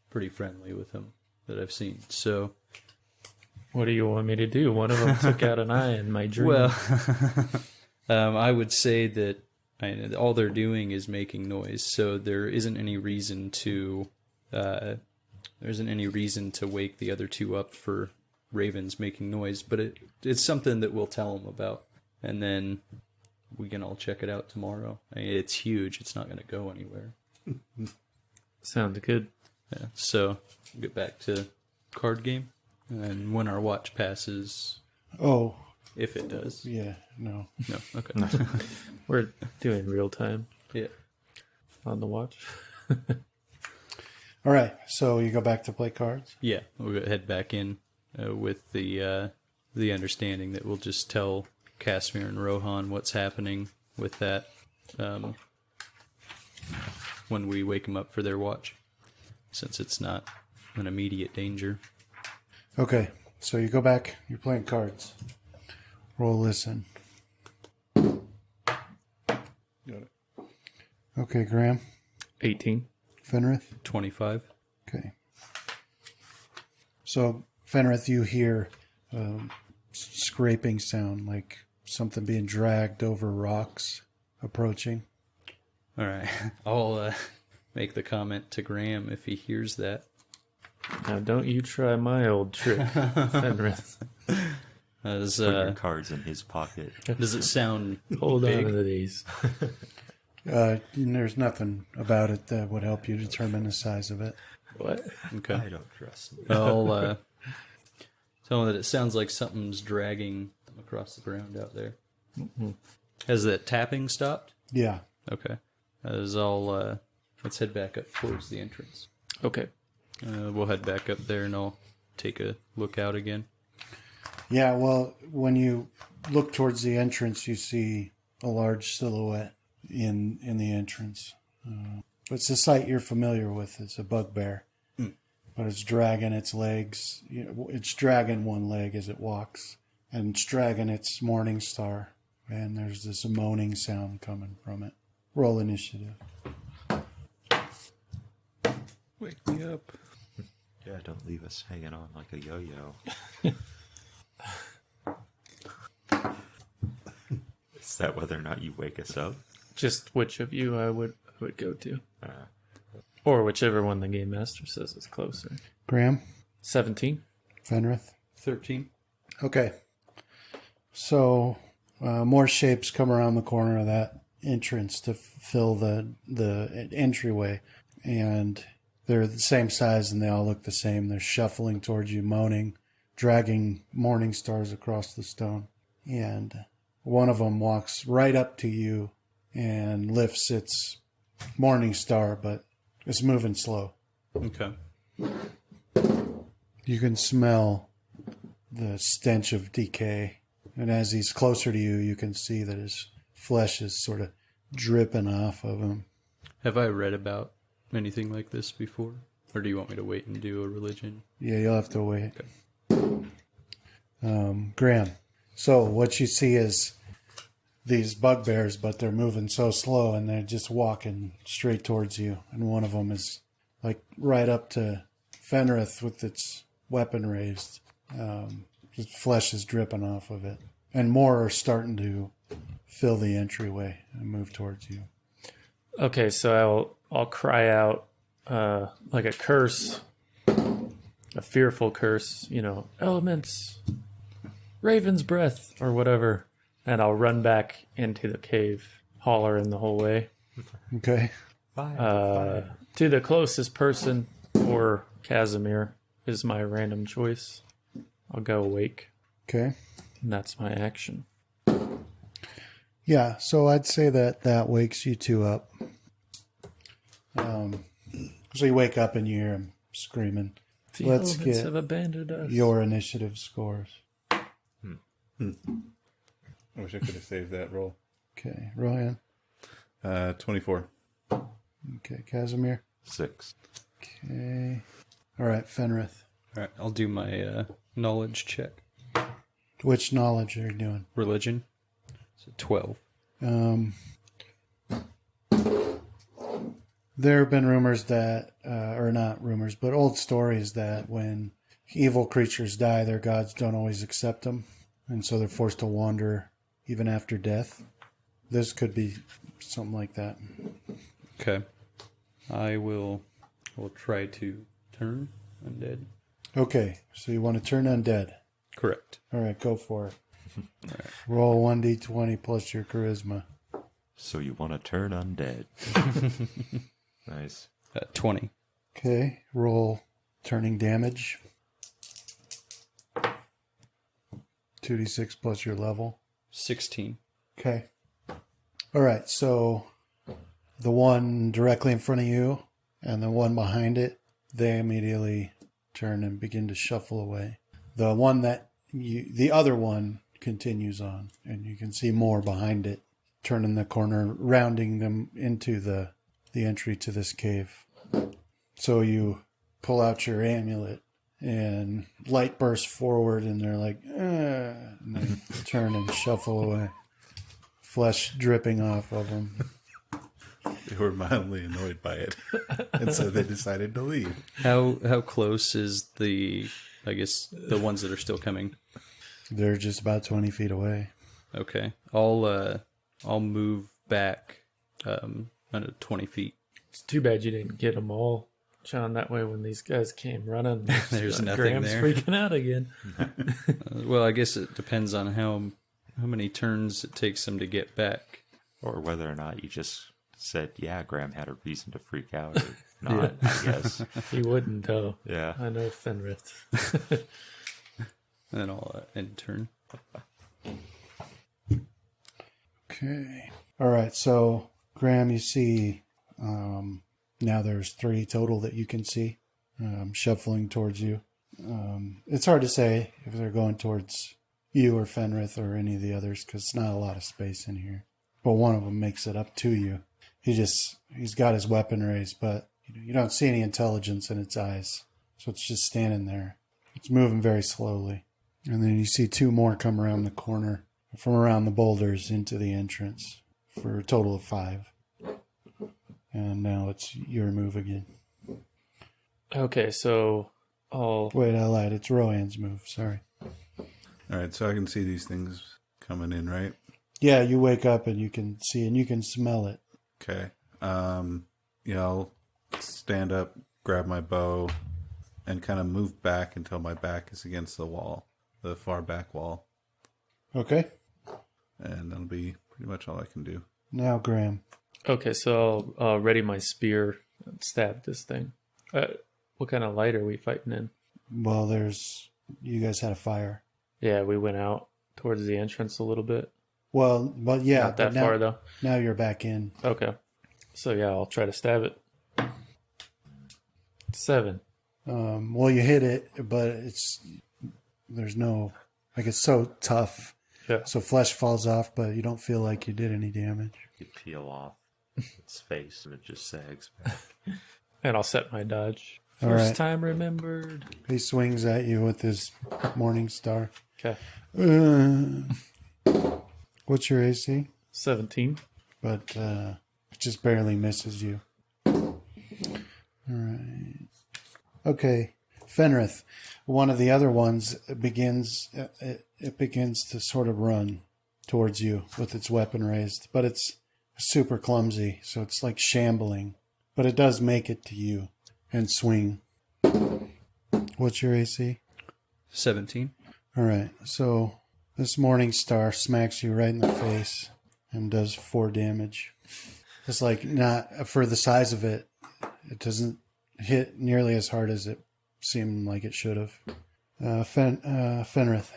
pretty friendly with them that I've seen. So, What do you want me to do? One of them took out an eye in my dream. well, I would say that all they're doing is making noise. So there isn't any reason to wake the other 2 up for ravens making noise. But it's something that we'll tell them about, and then we can all check it out tomorrow. It's huge. It's not going to go anywhere. Sounds good. Yeah. So we'll get back to card game, and when our watch passes, Oh, if it does. yeah, no. No. Okay. We're doing real time Yeah. on the watch. All right, so you go back to play cards? Yeah. We'll head back in with the understanding that we'll just tell Casimir and Rohan what's happening with that when we wake them up for their watch, since it's not an immediate danger. Okay, so you go back. You're playing cards. Roll listen. Got it. Okay, Graham. 18. Fenrith. 25. Okay. So, Fenrith, you hear scraping sound, like something being dragged over rocks approaching. All right. I'll make the comment to Graham if he hears that. Now, don't you try my old trick, Fenrith. As, Put your cards in his pocket. does it sound Hold big? on to these. There's nothing about it that would help you determine the size of it. What? Okay. I don't trust him. I'll tell him that it sounds like something's dragging across the ground out there. Mm-hmm. Has that tapping stopped? Yeah. Okay. As I'll let's head back up towards the entrance. Okay. We'll head back up there and I'll take a look out again. Yeah, well, when you look towards the entrance, you see a large silhouette in the entrance. It's a sight you're familiar with. It's a bugbear. But it's dragging its legs. It's dragging one leg as it walks. And it's dragging its morning star. And there's this moaning sound coming from it. Roll initiative. Wake me up. Yeah, don't leave us hanging on like a yo-yo. Is that whether or not you wake us up? Just which of you I would go to. Or whichever one the game master says is closer. Graham? 17. Fenrith? 13. Okay. So, more shapes come around the corner of that entrance to fill the entryway. And they're the same size and they all look the same. They're shuffling towards you, moaning, dragging morning stars across the stone. And one of them walks right up to you and lifts its morning star, but it's moving slow. Okay. You can smell the stench of decay. And as he's closer to you, you can see that his flesh is sort of dripping off of him. Have I read about anything like this before? Or do you want me to wait and do a religion? Yeah, you'll have to wait. Graham. So what you see is these bugbears, but they're moving so slow and they're just walking straight towards you. And one of them is like right up to Fenrith with its weapon raised. Its flesh is dripping off of it. And more are starting to fill the entryway and move towards you. Okay, so I'll cry out like a curse, a fearful curse, elements, raven's breath, or whatever, and I'll run back into the cave, hollering the whole way. Okay. To the closest person, or Casimir, is my random choice. I'll go awake, Okay. and that's my action. Yeah, so I'd say that wakes you two up. So you wake up and you hear him screaming. The Let's elements get have abandoned us. your initiative scores. I wish I could have saved that roll. Okay, Ryan. 24. Okay, Casimir. 6. Okay. All right, Fenrith. All right, I'll do my knowledge check. Which knowledge are you doing? Religion. So 12. There have been rumors that, or not rumors, but old stories that when evil creatures die, their gods don't always accept them. And so they're forced to wander even after death. This could be something like that. Okay. I will try to turn undead. Okay, so you want to turn undead. Correct. All right, go for it. Roll 1d20 plus your charisma. So you want to turn undead. Nice. 20. Okay, roll turning damage. 2d6 plus your level. 16. Okay. All right, so the one directly in front of you and the one behind it, they immediately turn and begin to shuffle away. The other one continues on, and you can see more behind it, turning the corner, rounding them into the entry to this cave. So you pull out your amulet, and light bursts forward, and they're like, and they turn and shuffle away, flesh dripping off of them. They were mildly annoyed by it, and so they decided to leave. How close is the ones that are still coming? They're just about 20 feet away. Okay, I'll move back under 20 feet. It's too bad you didn't get them all, John. That way, when these guys came running, There's nothing Graham's there. freaking out again. Well, I guess it depends on how many turns it takes them to get back. Or whether or not you just said, yeah, Graham had a reason to freak out or not, I guess. He wouldn't, though. Yeah. I know Fenrith. And then I'll end turn. Okay. All right. So, Graham, you see now there's 3 total that you can see shuffling towards you. It's hard to say if they're going towards you or Fenrith or any of the others because it's not a lot of space in here. But one of them makes it up to you. He's got his weapon raised, but you don't see any intelligence in its eyes. So it's just standing there. It's moving very slowly. And then you see 2 more come around the corner from around the boulders into the entrance for a total of 5. And now it's your move again. Okay, so I'll... Wait, I lied. It's Roan's move. Sorry. All right, so I can see these things coming in, right? Yeah, you wake up and you can see and you can smell it. Okay. I'll stand up, grab my bow, and kind of move back until my back is against the wall, the far back wall. Okay. And that'll be pretty much all I can do. Now, Graham. Okay, so I'll ready my spear and stab this thing. What kind of light are we fighting in? Well, you guys had a fire. Yeah, we went out towards the entrance a little bit. Well, but yeah. Not that but now, far, though. Now you're back in. Okay. So, yeah, I'll try to stab it. 7. Well, you hit it, but it's so tough. Yeah. So flesh falls off, but you don't feel like you did any damage. You peel off its face and it just sags back. And I'll set my dodge. All First right. time remembered. He swings at you with his morning star. Okay. What's your AC? 17. But it just barely misses you. All right. Okay. Fenrith, one of the other ones begins to sort of run towards you with its weapon raised, but it's super clumsy, so it's like shambling. But it does make it to you and swing. What's your AC? 17. All right. So this morning star smacks you right in the face and does 4 damage. It's like not for the size of it. It doesn't hit nearly as hard as it seemed like it should have. Fenrith,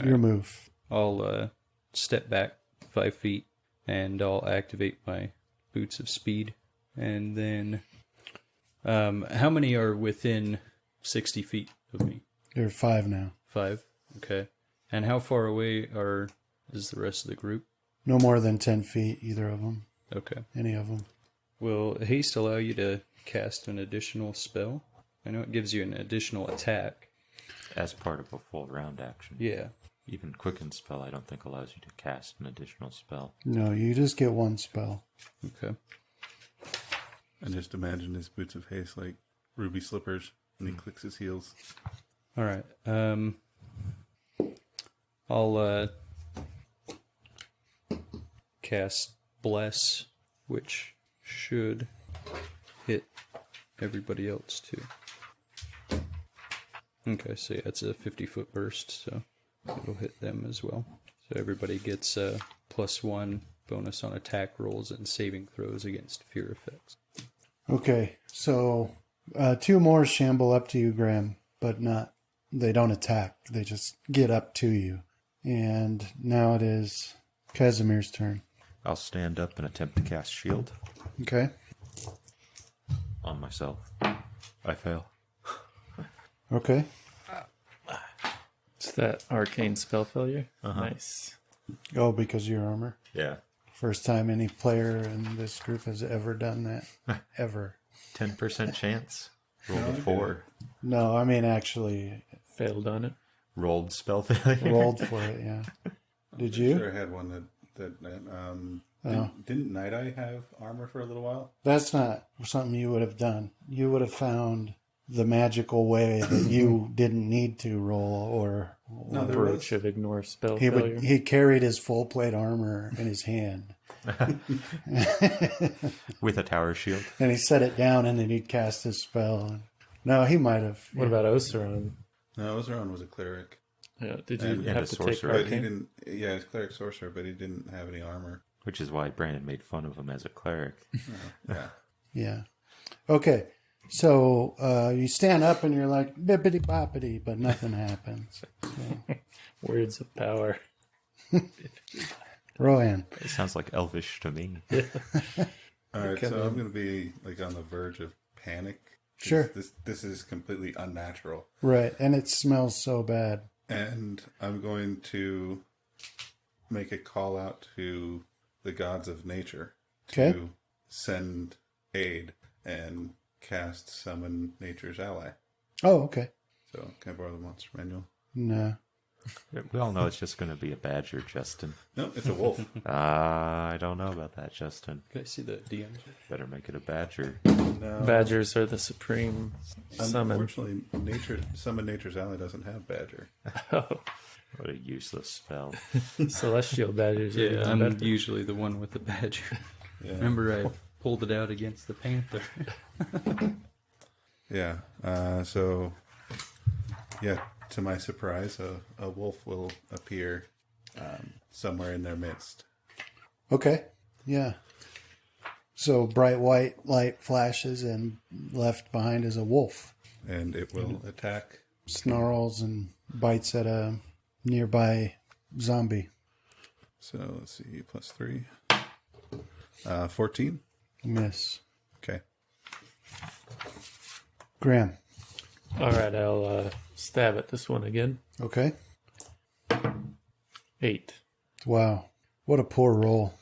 your move. I'll step back 5 feet and I'll activate my boots of speed. And then, how many are within 60 feet of me? You're 5 now. 5. Okay. And how far away is the rest of the group? No more than 10 feet, either of them. Okay. Any of them. Will haste allow you to cast an additional spell? I know it gives you an additional attack. As part of a full round action. Yeah. Even Quicken Spell, I don't think allows you to cast an additional spell. No, you just get 1 spell. Okay. And just imagine his boots of haste like ruby slippers when he clicks his heels. All right. I'll cast Bless, which should hit everybody else too. Okay, so yeah, it's a 50-foot burst, so it'll hit them as well. So everybody gets a +1 bonus on attack rolls and saving throws against fear effects. Okay, so 2 more shamble up to you, Graham, but they don't attack. They just get up to you. And now it is Casimir's turn. I'll stand up and attempt to cast Shield Okay. on myself. I fail. Okay. It's that arcane spell failure. Uh-huh. Nice. Oh, because of your armor. Yeah. First time any player in this group has ever done that. Ever. 10% chance. Rolled a 4. No, I mean actually Failed on it. Rolled spell failure. rolled for it. Yeah. Did you? Sure, I had one didn't Night Eye have armor for a little while? That's not something you would have done. You would have found the magical way that you didn't need to roll, or No, there Brooch was. of ignore spell he failure. he carried his full plate armor in his hand, With a tower shield. and he set it down, and then he'd cast his spell. No, he might have. What about Oseron? No, Ozeron was a cleric. Yeah, did you And have a to take sorcerer. But he arcane? didn't. Yeah, he's cleric sorcerer, but he didn't have any armor. Which is why Brandon made fun of him as a cleric. Yeah. Yeah. Okay. So you stand up and you're like bippity boppity, but nothing happens. So, Words of power. Rohan. It sounds like elvish to me. All right, so I'm going to be like on the verge of panic. 'Cause Sure. This is completely unnatural, Right. And it smells so bad. and I'm going to make a call out to the gods of nature to Okay. send aid and cast summon nature's ally. Oh, okay. So can I borrow the monster manual? No. We all know it's just going to be a badger, Justin. No, it's a wolf. I don't know about that, Justin. Can I see the DM? Better make it a badger. No. Badgers are the supreme summon. Unfortunately, summon nature's ally doesn't have badger. Oh, What a useless spell. celestial badgers. are Yeah, even I'm better. usually the one with the badger. Yeah. Remember, I pulled it out against the panther. Yeah. To my surprise, a wolf will appear somewhere in their midst. Okay. Yeah. So bright white light flashes, and left behind is a wolf. And it will attack. Snarls and bites at a nearby zombie. So let's see, +3. 14. Miss. Okay. Graham. All right, I'll stab at this one again. Okay. 8. Wow. What a poor roll.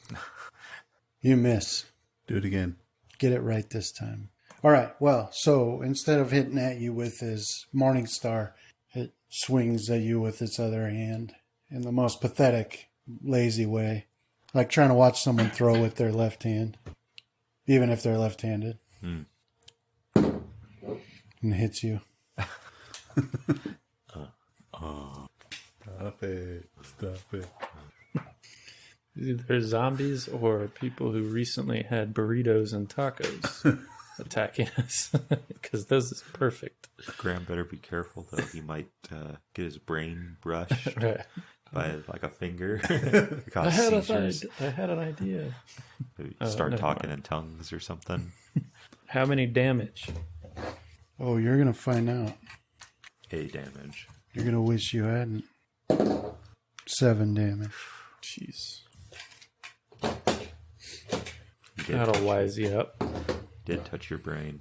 You miss. Do it again. Get it right this time. All right. Well, so instead of hitting at you with his Morning Star, it swings at you with its other hand in the most pathetic, lazy way. Like trying to watch someone throw with their left hand, even if they're left-handed. And hits you. Stop it. Stop it. Either zombies or people who recently had burritos and tacos attacking us. Because this is perfect. Graham better be careful, though. He might get his brain brushed Right. by like a finger. I Cause had, seizures. I had an idea. Maybe Oh, start never talking mind. in tongues or something. How many damage? Oh, you're going to find out. A damage. You're going to wish you hadn't. 7 damage. Jeez. You did That'll touch- wise you up. did touch your brain.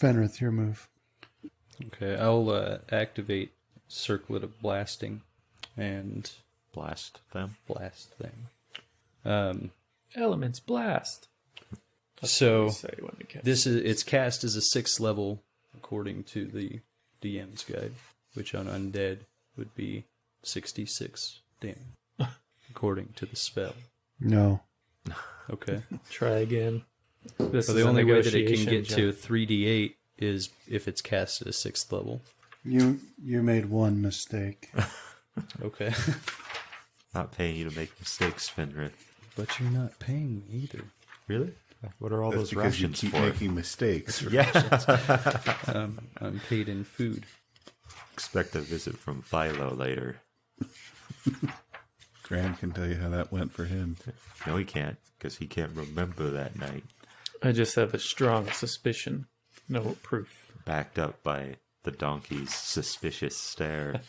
Fenrith, your move. Okay, I'll activate Circlet of Blasting and Blast them. blast them. Elements blast. So Say when you cast. it's cast as a 6th level according to the DM's guide, which on undead would be 66 damage according to the spell. No. Okay. Try again. This So is the a only way that it can negotiation, get to Jeff. 3d8 is if it's cast at a 6th level. You made one mistake. Okay. Not paying you to make mistakes, Fenrith. But you're not paying me either. Really? What are all That's those because you rations keep for? making mistakes. Yeah. I'm paid in food. Expect a visit from Philo later. Graham can tell you how that went for him. No, he can't, because he can't remember that night. I just have a strong suspicion. No proof. Backed up by the donkey's suspicious stare.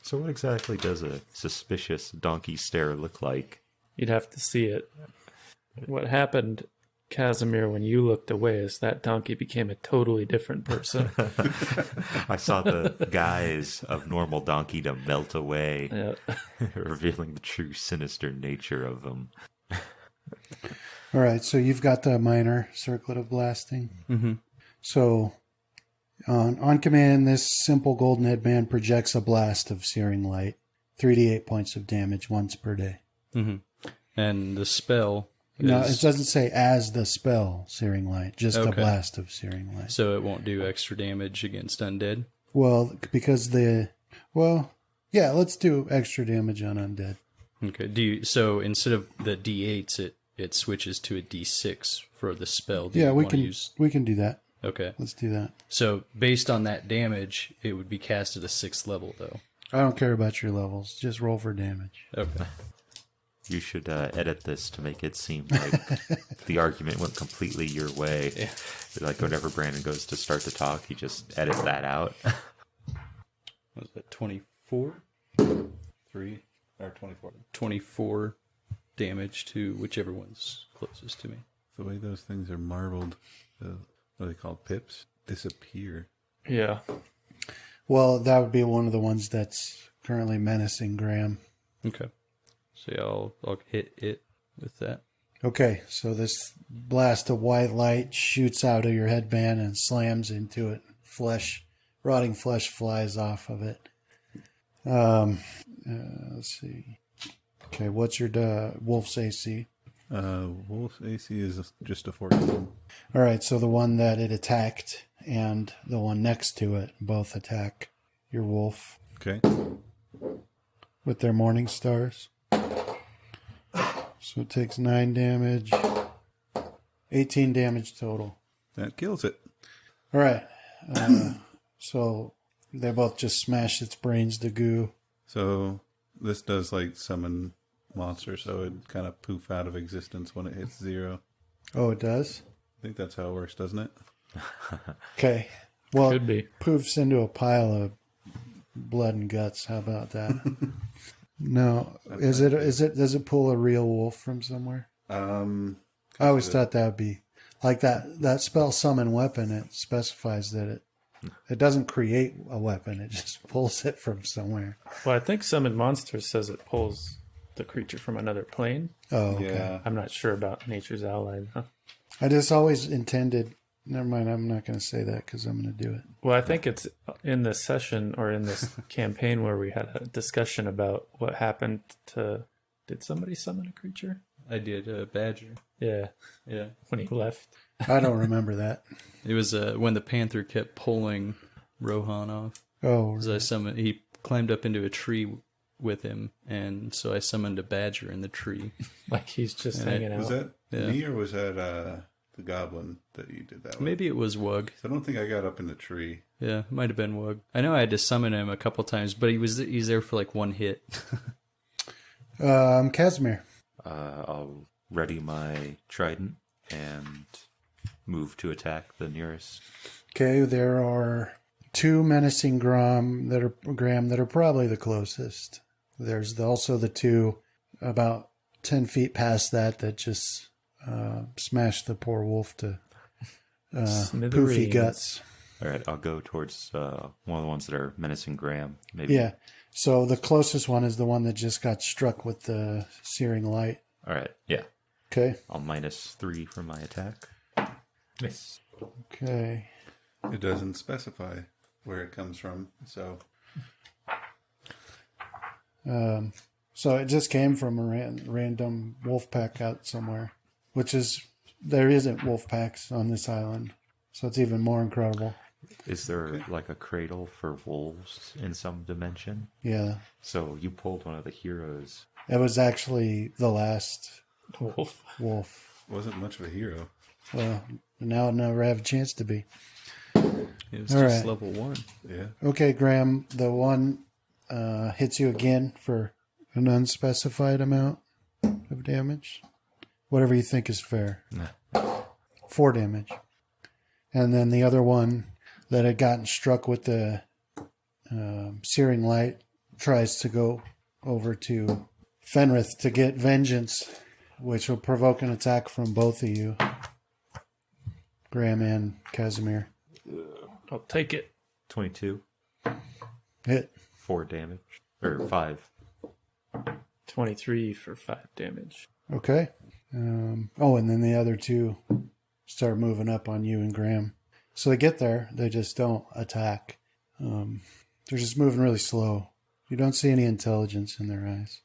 So what exactly does a suspicious donkey stare look like? You'd have to see it. What happened, Casimir, when you looked away is that donkey became a totally different person. I saw the guise of normal donkey to melt away, Yeah. revealing the true sinister nature of him. All right, so you've got the minor circlet of blasting. Mm-hmm. So on command, this simple golden headband projects a blast of searing light. 3d8 points of damage once per day. Mm-hmm. And the spell No, is... it doesn't say as the spell, searing light, just a Okay. blast of searing light. So it won't do extra damage against undead? Well, because yeah, let's do extra damage on undead. Okay. So instead of the D8s, it switches to a D6 for the spell. Do Yeah, you we wanna can use... we can do that. Okay. Let's do that. So based on that damage, it would be cast at a 6th level, though. I don't care about your levels. Just roll for damage. Okay. You should edit this to make it seem like the argument went completely your way. Yeah. Like whenever Brandon goes to start to talk, he just edits that out. Was that 24? 3 or 24. 24 damage to whichever one's closest to me. The way those things are marbled, what are they called? Pips? Disappear. Yeah. Well, that would be one of the ones that's currently menacing Graham. Okay. So yeah, I'll hit it with that. Okay, so this blast of white light shoots out of your headband and slams into it. Rotting flesh flies off of it. Let's see. Okay, what's your wolf's AC? Wolf's AC is just a 14. All right, so the one that it attacked and the one next to it both attack your wolf Okay. with their morning stars. So it takes 9 damage, 18 damage total. That kills it. All right, so they both just smash its brains to goo. So this does like summon monsters, so it kind of poof out of existence when it hits 0. Oh, it does? I think that's how it works, doesn't it? Okay. Well, Could be. poofs into a pile of blood and guts. How about that? No. Does it pull a real wolf from somewhere? I always thought that would be like that spell summon weapon. It specifies that it doesn't create a weapon. It just pulls it from somewhere. Well, I think Summon Monsters says it pulls the creature from another plane. Oh, okay. Yeah. I'm not sure about Nature's Allied. Huh? I just always intended. Never mind. I'm not going to say that because I'm going to do it. Well, I think it's in this session or in this campaign where we had a discussion about what happened to... Did somebody summon a creature? I did a badger. Yeah, Yeah. when he left. I don't remember that. It was when the panther kept pulling Rohan off. Oh, As I summoned, he climbed up into a tree with him, and so I summoned a badger in the tree. Like he's just Yeah. hanging out. Was that Yeah. me or was that the goblin that you did that with? Maybe it was Wug. So I don't think I got up in the tree. Yeah, it might have been Wug. I know I had to summon him a couple times, but he's there for like one hit. Casimir. I'll ready my trident and move to attack the nearest. Okay, there are 2 menacing Graham that are probably the closest. There's also the 2 about 10 feet past that just smashed the poor wolf to poofy Smithereens. guts. All right, I'll go towards one of the ones that are menacing Graham. Maybe. Yeah. So the closest one is the one that just got struck with the searing light. All right. Yeah. Okay. I'll -3 for my attack. Miss. Okay. It doesn't specify where it comes from, so So it just came from a random wolf pack out somewhere, there isn't wolf packs on this island. So it's even more incredible. Is there like a cradle for wolves in some dimension? Yeah. So you pulled one of the heroes. It was actually the last Wolf. wolf. wasn't much of a hero. Well, now I never have a chance to be. It was All just right. level 1. Yeah. Okay, Graham, the one hits you again for an unspecified amount of damage. Whatever you think is fair. 4 damage. And then the other one that had gotten struck with the searing light tries to go over to Fenrith to get vengeance, which will provoke an attack from both of you, Graham and Casimir. I'll take it. 22. Hit. 4 damage. Or 5. 23 for 5 damage. Okay. And then the other 2 start moving up on you and Graham. So they get there, they just don't attack. They're just moving really slow. You don't see any intelligence in their eyes.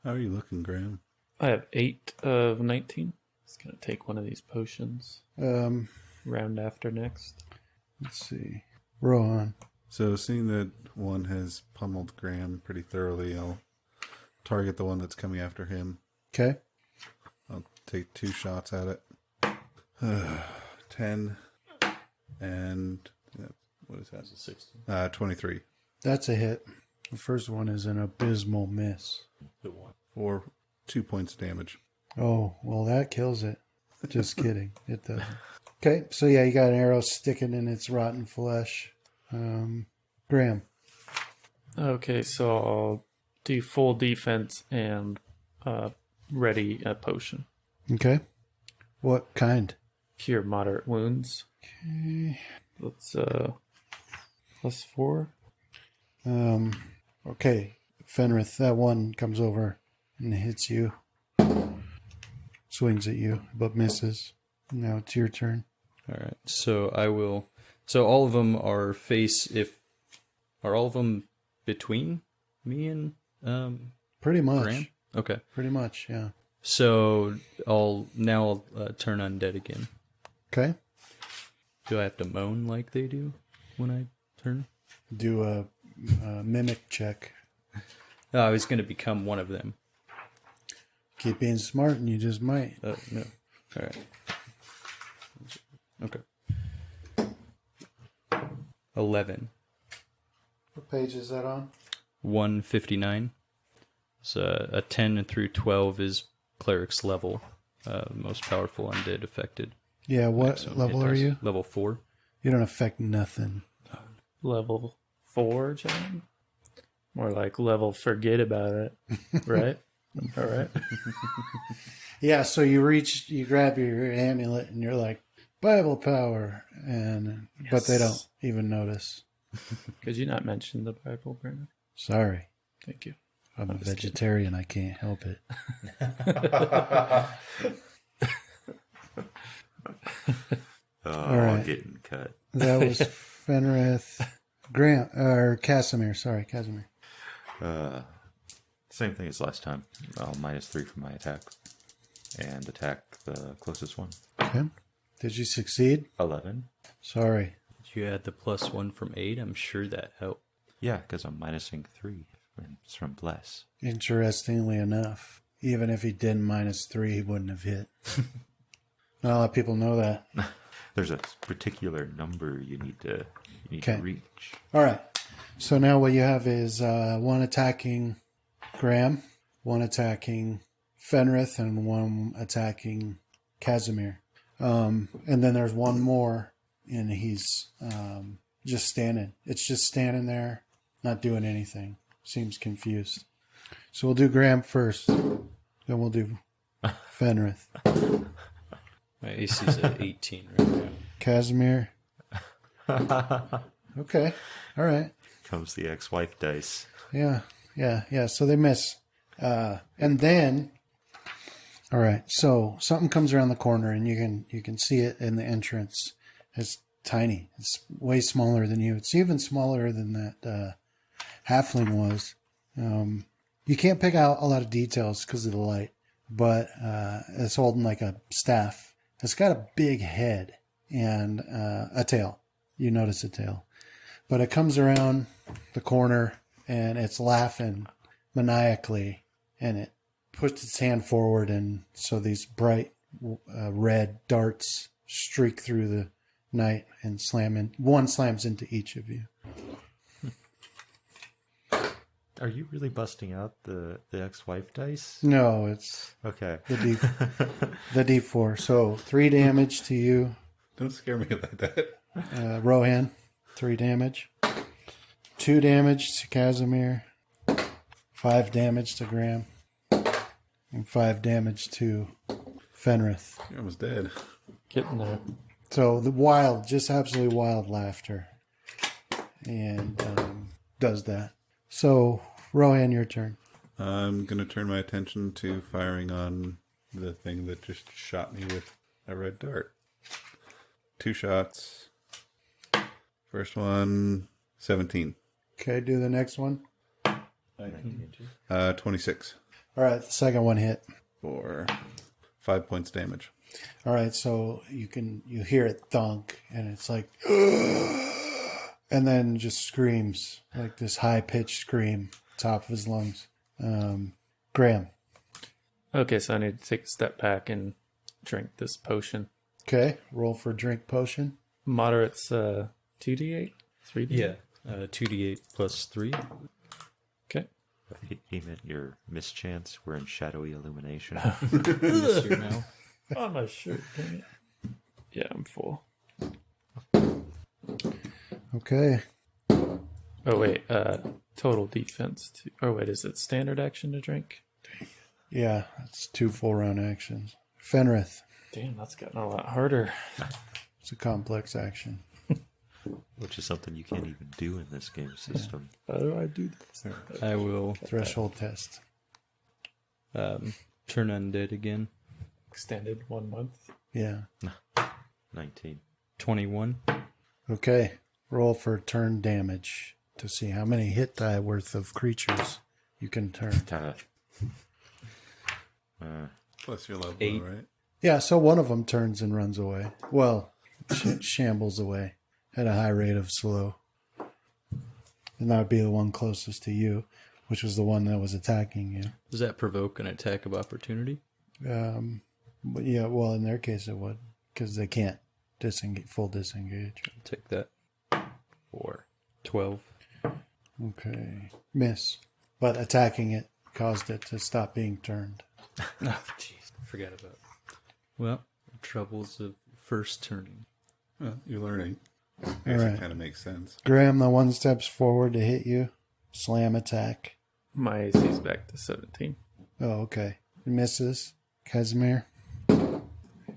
How are you looking, Graham? I have 8 of 19. Just gonna take one of these potions. Round after next. Let's see. Rohan. So seeing that one has pummeled Graham pretty thoroughly, I'll target the one that's coming after him. Okay. I'll take 2 shots at it. 10 and what is that? 16. 23. That's a hit. The first one is an abysmal miss. The one. For 2 points of damage. Oh, well, that kills it. Just kidding. It doesn't. Okay, so yeah, you got an arrow sticking in its rotten flesh. Graham. Okay, so I'll do full defense and ready a potion. Okay. What kind? Cure moderate wounds. Okay. Let's +4. Okay. Fenrith, that one comes over and hits you. Swings at you, but misses. Now it's your turn. All right. So I will. So all of them are are all of them between me and Pretty much. Graham? Okay. Pretty much, yeah. So I'll turn undead again. Okay. Do I have to moan like they do when I turn? Do a mimic check. Oh, I was going to become one of them. Keep being smart and you just might. No. All right. Okay. 11. What page is that on? 159. So a 10 through 12 is cleric's level. Most powerful undead affected. Yeah, what Maximum level hit are dice. you? Level 4. You don't affect nothing. Level 4, John? More like level forget about it, right? All right. Yeah, so you grab your amulet and you're like, Bible power, but they don't even notice. Could you not mention the Bible, Brandon? Sorry. Thank you. I'm a vegetarian. I can't help it. All right. Getting cut. That was Fenrith. Grant, or Casimir. Sorry, Casimir. Same thing as last time. I'll -3 for my attack. And attack the closest one. Okay. Did you succeed? 11. Sorry. Did you add the +1 from 8? I'm sure that helped. Yeah, because I'm -3. And it's from Bless. Interestingly enough, even if he didn't -3, he wouldn't have hit. Not a lot of people know that. There's a particular number you need to reach. All right. So now what you have is one attacking Graham, one attacking Fenrith, and one attacking Casimir. And then there's one more, and he's just standing. It's just standing there, not doing anything. Seems confused. So we'll do Graham first. Then we'll do Fenrith. My AC's at 18 right now. Casimir. Okay. All right. Comes the ex-wife dice. Yeah. So they miss. And then, all right. So something comes around the corner, and you can see it in the entrance. It's tiny. It's way smaller than you. It's even smaller than that halfling was. You can't pick out a lot of details because of the light, but it's holding like a staff. It's got a big head and a tail. You notice a tail. But it comes around the corner, and it's laughing maniacally, and it puts its hand forward, and so these bright red darts streak through the night and one slams into each of you. Are you really busting out the ex-wife dice? No, it's Okay. the D4. So 3 damage to you, Don't scare me like that. Rohan. 3 damage. 2 damage to Casimir. 5 damage to Graham. And 5 damage to Fenrith. You're almost dead. Getting there. So just absolutely wild laughter. And does that. So, Rohan, your turn. I'm going to turn my attention to firing on the thing that just shot me with a red dart. 2 shots, First one, 17. Okay, do the next one. 26 All right, the second one hit. for 5 points damage. All right, so you hear it thunk, and it's like, and then just screams like this high pitched scream, top of his lungs. Graham. Okay, so I need to take a step back and drink this potion. Okay, roll for drink potion. Moderate's 2d8? 3d8? Yeah. 2d8 plus 3. Okay. He meant your mischance. We're in shadowy illumination. This year now. On my shirt, dang it. Yeah, I'm full. Okay. Oh, wait. Total defense. Oh, wait. Is it standard action to drink? Yeah, it's 2 full round actions. Fenrith. Damn, that's gotten a lot harder. It's a complex action. Which is something you can't even do in this game system. How do I do this? I will Threshold test. turn undead again. Extended 1 month. Yeah. 19. 21. Okay. Roll for turn damage to see how many hit die worth of creatures you can turn. Kind of. Plus your level, 8. right? Yeah, so one of them turns and runs away. Well, shambles away at a high rate of slow. And that would be the one closest to you, which was the one that was attacking you. Does that provoke an attack of opportunity? But yeah, well, in their case it would, because they can't full disengage. I'll take that. 4. 12. Okay. Miss. But attacking it caused it to stop being turned. Oh, jeez. Forgot about it. Well, troubles of first turning. Well, you're learning. I All guess right. it kind of makes sense. Graham, the one steps forward to hit you. Slam attack. My AC's back to 17. Oh, okay. Misses. Casimir.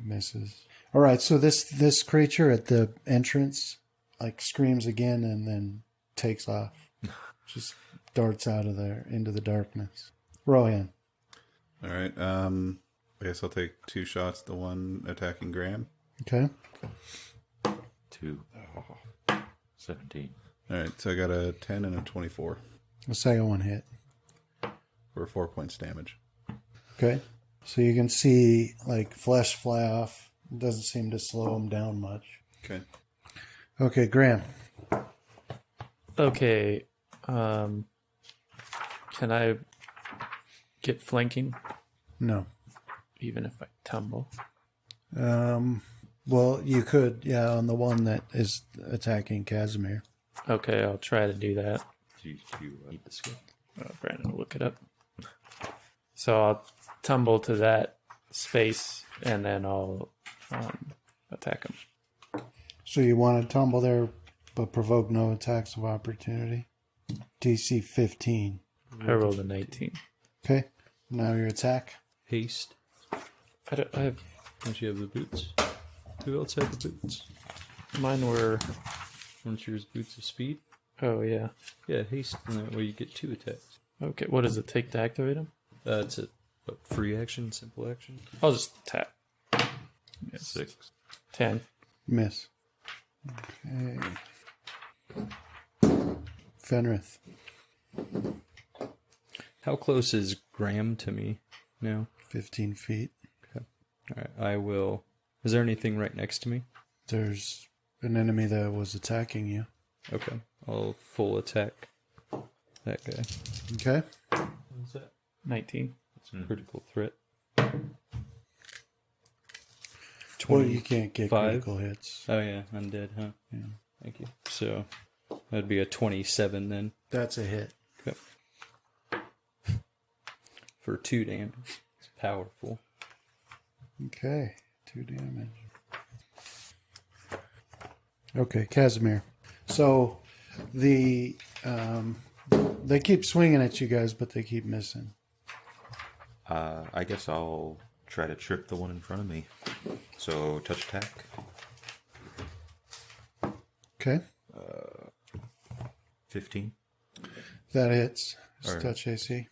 Misses. All right, so this creature at the entrance like screams again and then takes off. Just darts out of there into the darkness. Rohan. All right. I guess I'll take 2 shots. The one attacking Graham. Okay. 2. 17. All right. So I got a 10 and a 24 The second one hit. for 4 points damage. Okay. So you can see like flesh fly off. It doesn't seem to slow him down much. Okay. Okay, Graham. Okay. Can I get flanking No. even if I tumble? Well, you could, yeah, on the one that is attacking Casimir. Okay, I'll try to do that. Do you need the skill? Brandon will look it up. So I'll tumble to that space and then I'll attack him. So you want to tumble there, but provoke no attacks of opportunity. DC 15. I rolled a 19. Okay. Now your attack. Haste. I have Don't you have the boots? Who else had the boots? mine were. Weren't yours boots of speed? Oh yeah. Yeah, haste. And that way you get 2 attacks. Okay, what does it take to activate them? It's a free action, simple action. I'll just tap. 6. 10. Miss. Okay. Fenrith. How close is Graham to me now? 15 feet. All right, I will. Is there anything right next to me? There's an enemy that was attacking you. Okay, I'll full attack that guy. Okay. What is that? 19. It's a critical threat. Well, you can't get 25. critical hits. Oh yeah, undead, huh? Yeah. Thank you. So that'd be a 27 then. That's a hit. Okay. For 2 damage. It's powerful. Okay. 2 damage. Okay, Casimir. So they keep swinging at you guys, but they keep missing. I guess I'll try to trip the one in front of me. So, touch attack. Okay. 15. That hits. It's All right. touch AC.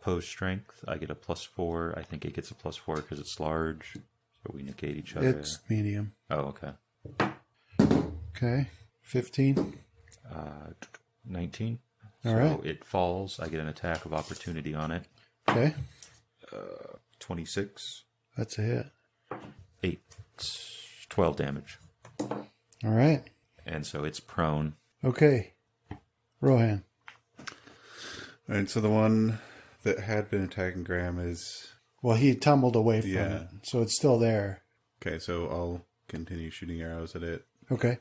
Pose strength. I get a +4. I think it gets a +4 because it's large. So we negate each other. It's medium. Oh, okay. Okay. 15. 19. All So right. it falls. I get an attack of opportunity on it. Okay. 26. That's a hit. 8. 12 damage. All right. And so it's prone. Okay. Rohan. All right, so the one that had been attacking Graham is... Well, he tumbled away from Yeah. it, so it's still there. Okay, so I'll continue shooting arrows at it. Okay.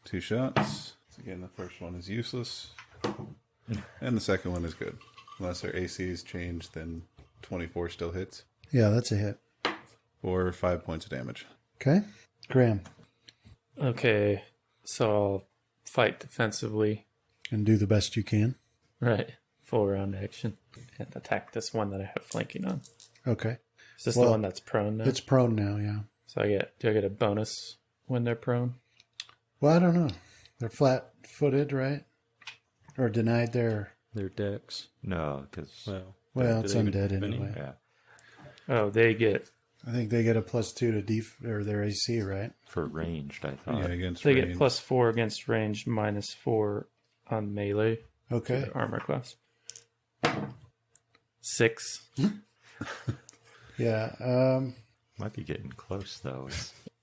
2 shots. Again, the first one is useless. And the second one is good. Unless their ACs change, then 24 still hits. Yeah, that's a hit. For 5 points of damage. Okay. Graham. Okay, so I'll fight defensively. And do the best you can. Right. Full round action. And attack this one that I have flanking on. Okay. Is this Well, the one that's prone now? It's prone now, yeah. So do I get a bonus when they're prone? Well, I don't know. They're flat-footed, right? Or denied their... Their decks. No, because Well, do it's they even undead have any? anyway. yeah, Oh, they get I think they get a +2 to or their AC, right? for ranged, I Yeah, thought. against they range. get +4 against range, -4 on melee. Okay. Their armor class. 6. Yeah. Might be getting close, though.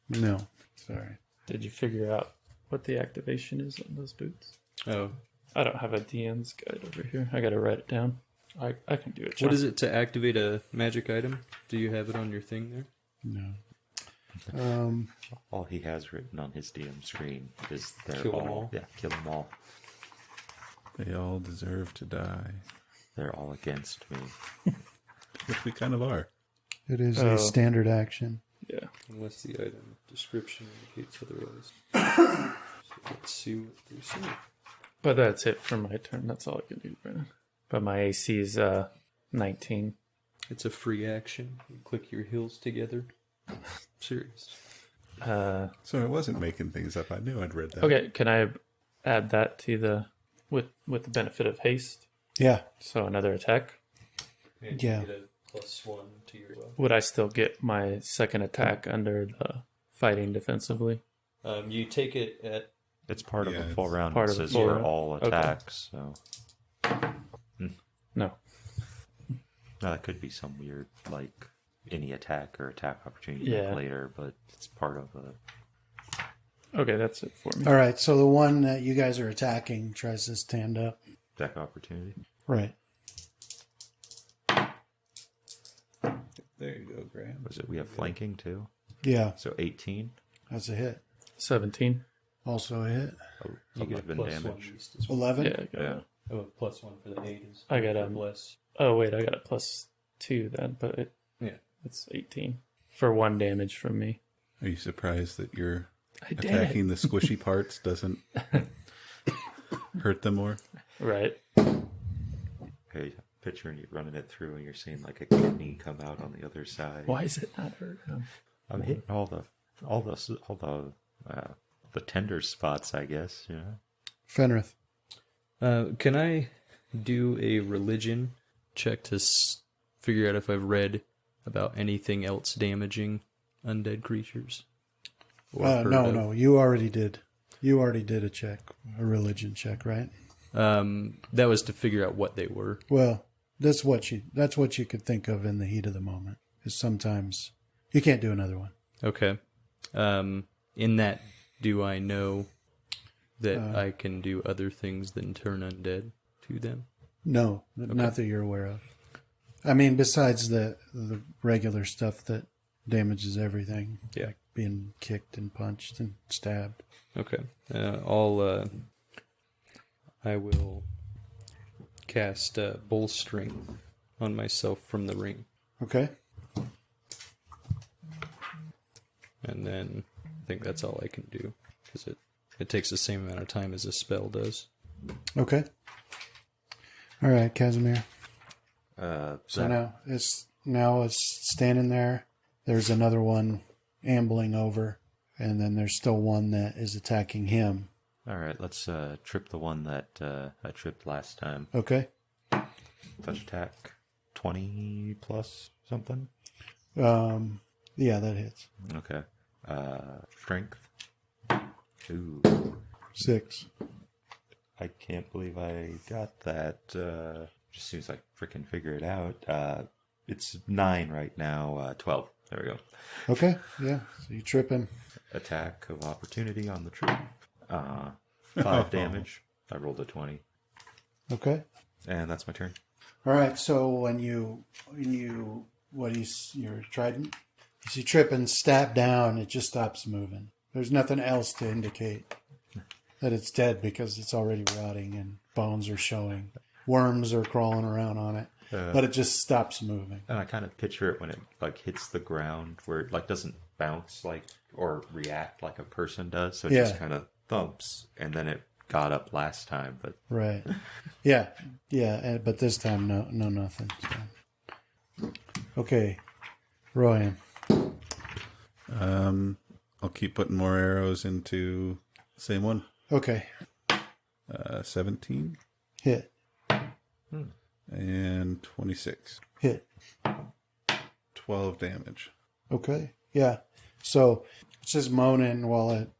No. Sorry. Did you figure out what the activation is on those boots? Oh. I don't have a DM's guide over here. I gotta write it down. I can do it. What is it to activate a magic item? Do you have it on your thing there? No. All he has written on his DM screen is they're Kill 'em all. all? Yeah, kill them all. They all deserve to die. They're all against me. Which we kind of are. It is Oh. a standard action. Yeah. Unless the item description indicates otherwise. So let's see what they're saying. But that's it for my turn. That's all I can do right now. But my AC is 19. It's a free action. You click your heels together. Serious. So I wasn't making things up. I knew I'd read that. Okay, can I add that to the with the benefit of haste? Yeah. So another attack. And Yeah. you get a +1 to your weapon. Would I still get my second attack under the fighting defensively? You take it at It's part Yeah, of a full it's round. part It of a says full for round. all Okay. attacks. So No. now, that could be some weird, like any attack or attack opportunity Yeah. later, but it's part of a. Okay, that's it for me. All right. So the one that you guys are attacking tries to stand up. Attack opportunity. Right. There you go, Graham. Was it? We have flanking too. Yeah. So 18. That's a hit. 17. Also a hit. you get a 11 +1 damage. at least as well. 11. Yeah. I got, Yeah. Oh, +1 for the 8 is. I got, for bless. Oh wait, I got a +2 then, but Yeah. it's 18 for 1 damage from me. Are you surprised that you're I did attacking the squishy parts doesn't hurt them more? Right. Okay, picturing you running it through and you're seeing like a kidney come out on the other side. Why is it not hurt him? I'm hitting all the tender spots, I guess. You know. Fenrith. Can I do a religion check to figure out if I've read about anything else damaging undead creatures? Or heard No, of? no. You already did. You already did a check, a religion check, right? That was to figure out what they were. Well, that's what you could think of in the heat of the moment. Is sometimes you can't do another one. Okay. In that, do I know that I can do other things than turn undead to them? No, not that you're aware of. I mean, besides the regular stuff that damages everything, Yeah. like being kicked and punched and stabbed. Okay. I will cast Bolstering on myself from the ring. Okay. And then I think that's all I can do. Because it takes the same amount of time as a spell does. Okay. All right, Casimir. So That- now it's standing there. There's another one ambling over, and then there's still one that is attacking him. all right, let's trip the one that I tripped last time. Okay. Touch attack, 20 plus something. Yeah, that hits. Okay. Strength. Ooh. 6. I can't believe I got that. Just as soon as I freaking figure it out. It's 9 right now. 12. There we go. Okay, yeah. So you trip him. Attack of opportunity on the troop. 5 damage. I rolled a 20. Okay. And that's my turn. All right. So when your trident, you see trip and stab down, it just stops moving. There's nothing else to indicate that it's dead because it's already rotting and bones are showing. Worms are crawling around on it, but it just stops moving. And I kind of picture it when it like hits the ground where it like doesn't bounce like or react like a person does. So it just kind of thumps, and then it got up last time. But Right. Yeah. But this time, no nothing. So. Okay. Ryan. I'll keep putting more arrows into the same one. Okay. 17 Hit. and 26. Hit. 12 damage. Okay. Yeah. So it's just moaning while it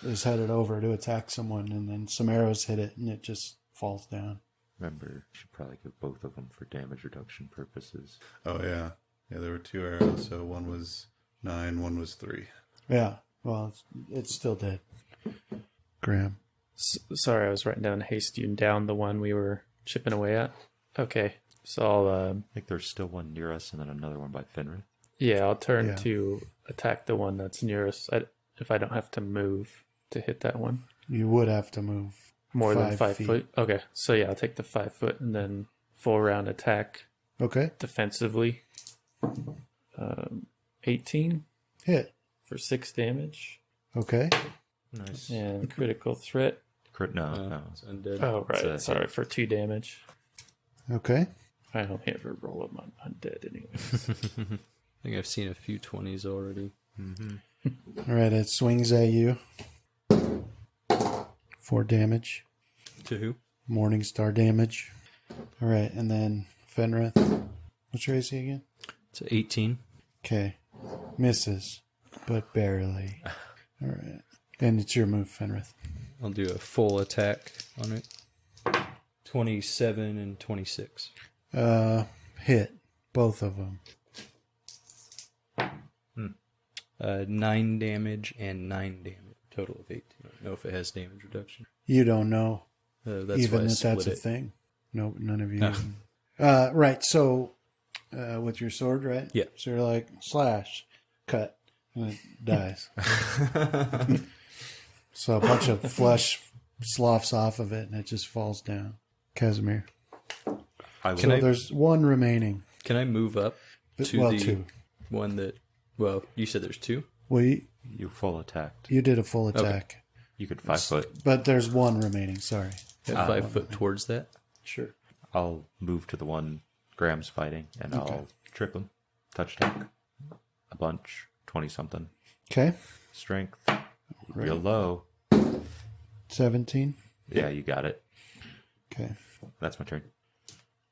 is headed over to attack someone, and then some arrows hit it, and it just falls down. remember, you should probably give both of them for damage reduction purposes. Oh, yeah. Yeah, there were 2 arrows, so one was 9, one was 3. Yeah. Well, it's still dead. Graham. Sorry, I was writing down hasty and down the one we were chipping away at. Okay, so I'll I think there's still one near us and then another one by Fenrir. I'll turn Yeah. to attack the one that's nearest. If I don't have to move to hit that one. You would have to move More than 5 feet. foot? Okay, so yeah, I'll take the 5 foot and then full round attack Okay. defensively. 18 Hit. for 6 damage. Okay. Nice. And critical threat. No. It's undead. Oh, right. It's a Sorry, hit. for 2 damage. Okay. I don't ever roll them on undead anyways. I think I've seen a few 20s already. All right. It swings at you. 4 damage. To who? Morningstar damage. All right. And then Fenrith. What's your AC again? It's 18. Okay. Misses, but barely. All right. And it's your move, Fenrith. I'll do a full attack on it. 27 and 26. Hit. Both of them. 9 damage and 9 damage. Total of 18. I don't know if it has damage reduction. You don't know That's even why I if split that's a it. thing. No, none of you. No. Even. Right. So, with your sword, right? Yeah. So you're like, slash, cut, and it dies. So a bunch of flesh sloughs off of it, and it just falls down. Casimir. Can I- There's one remaining. Can I move up to Well, the 2. one that... Well, you said there's 2? Well, You full attacked. you did a full attack. You could 5 foot. But there's one remaining, sorry. At 5 foot towards that? Sure. I'll move to the one Graham's fighting and I'll trip him. Touch attack. A bunch. 20-something. Okay. Strength. Real low. 17. Yeah, you got it. Okay. That's my turn.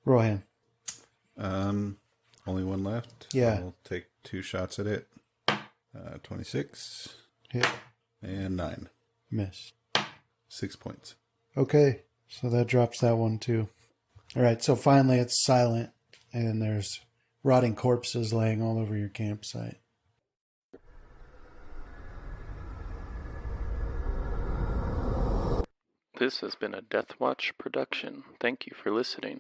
Rohan. Only one left. Yeah. I'll take 2 shots at it. 26 Hit. and 9. Miss. 6 points. Okay. So that drops that one too. All right. So finally it's silent and there's rotting corpses laying all over your campsite. This has been a Death Watch production. Thank you for listening.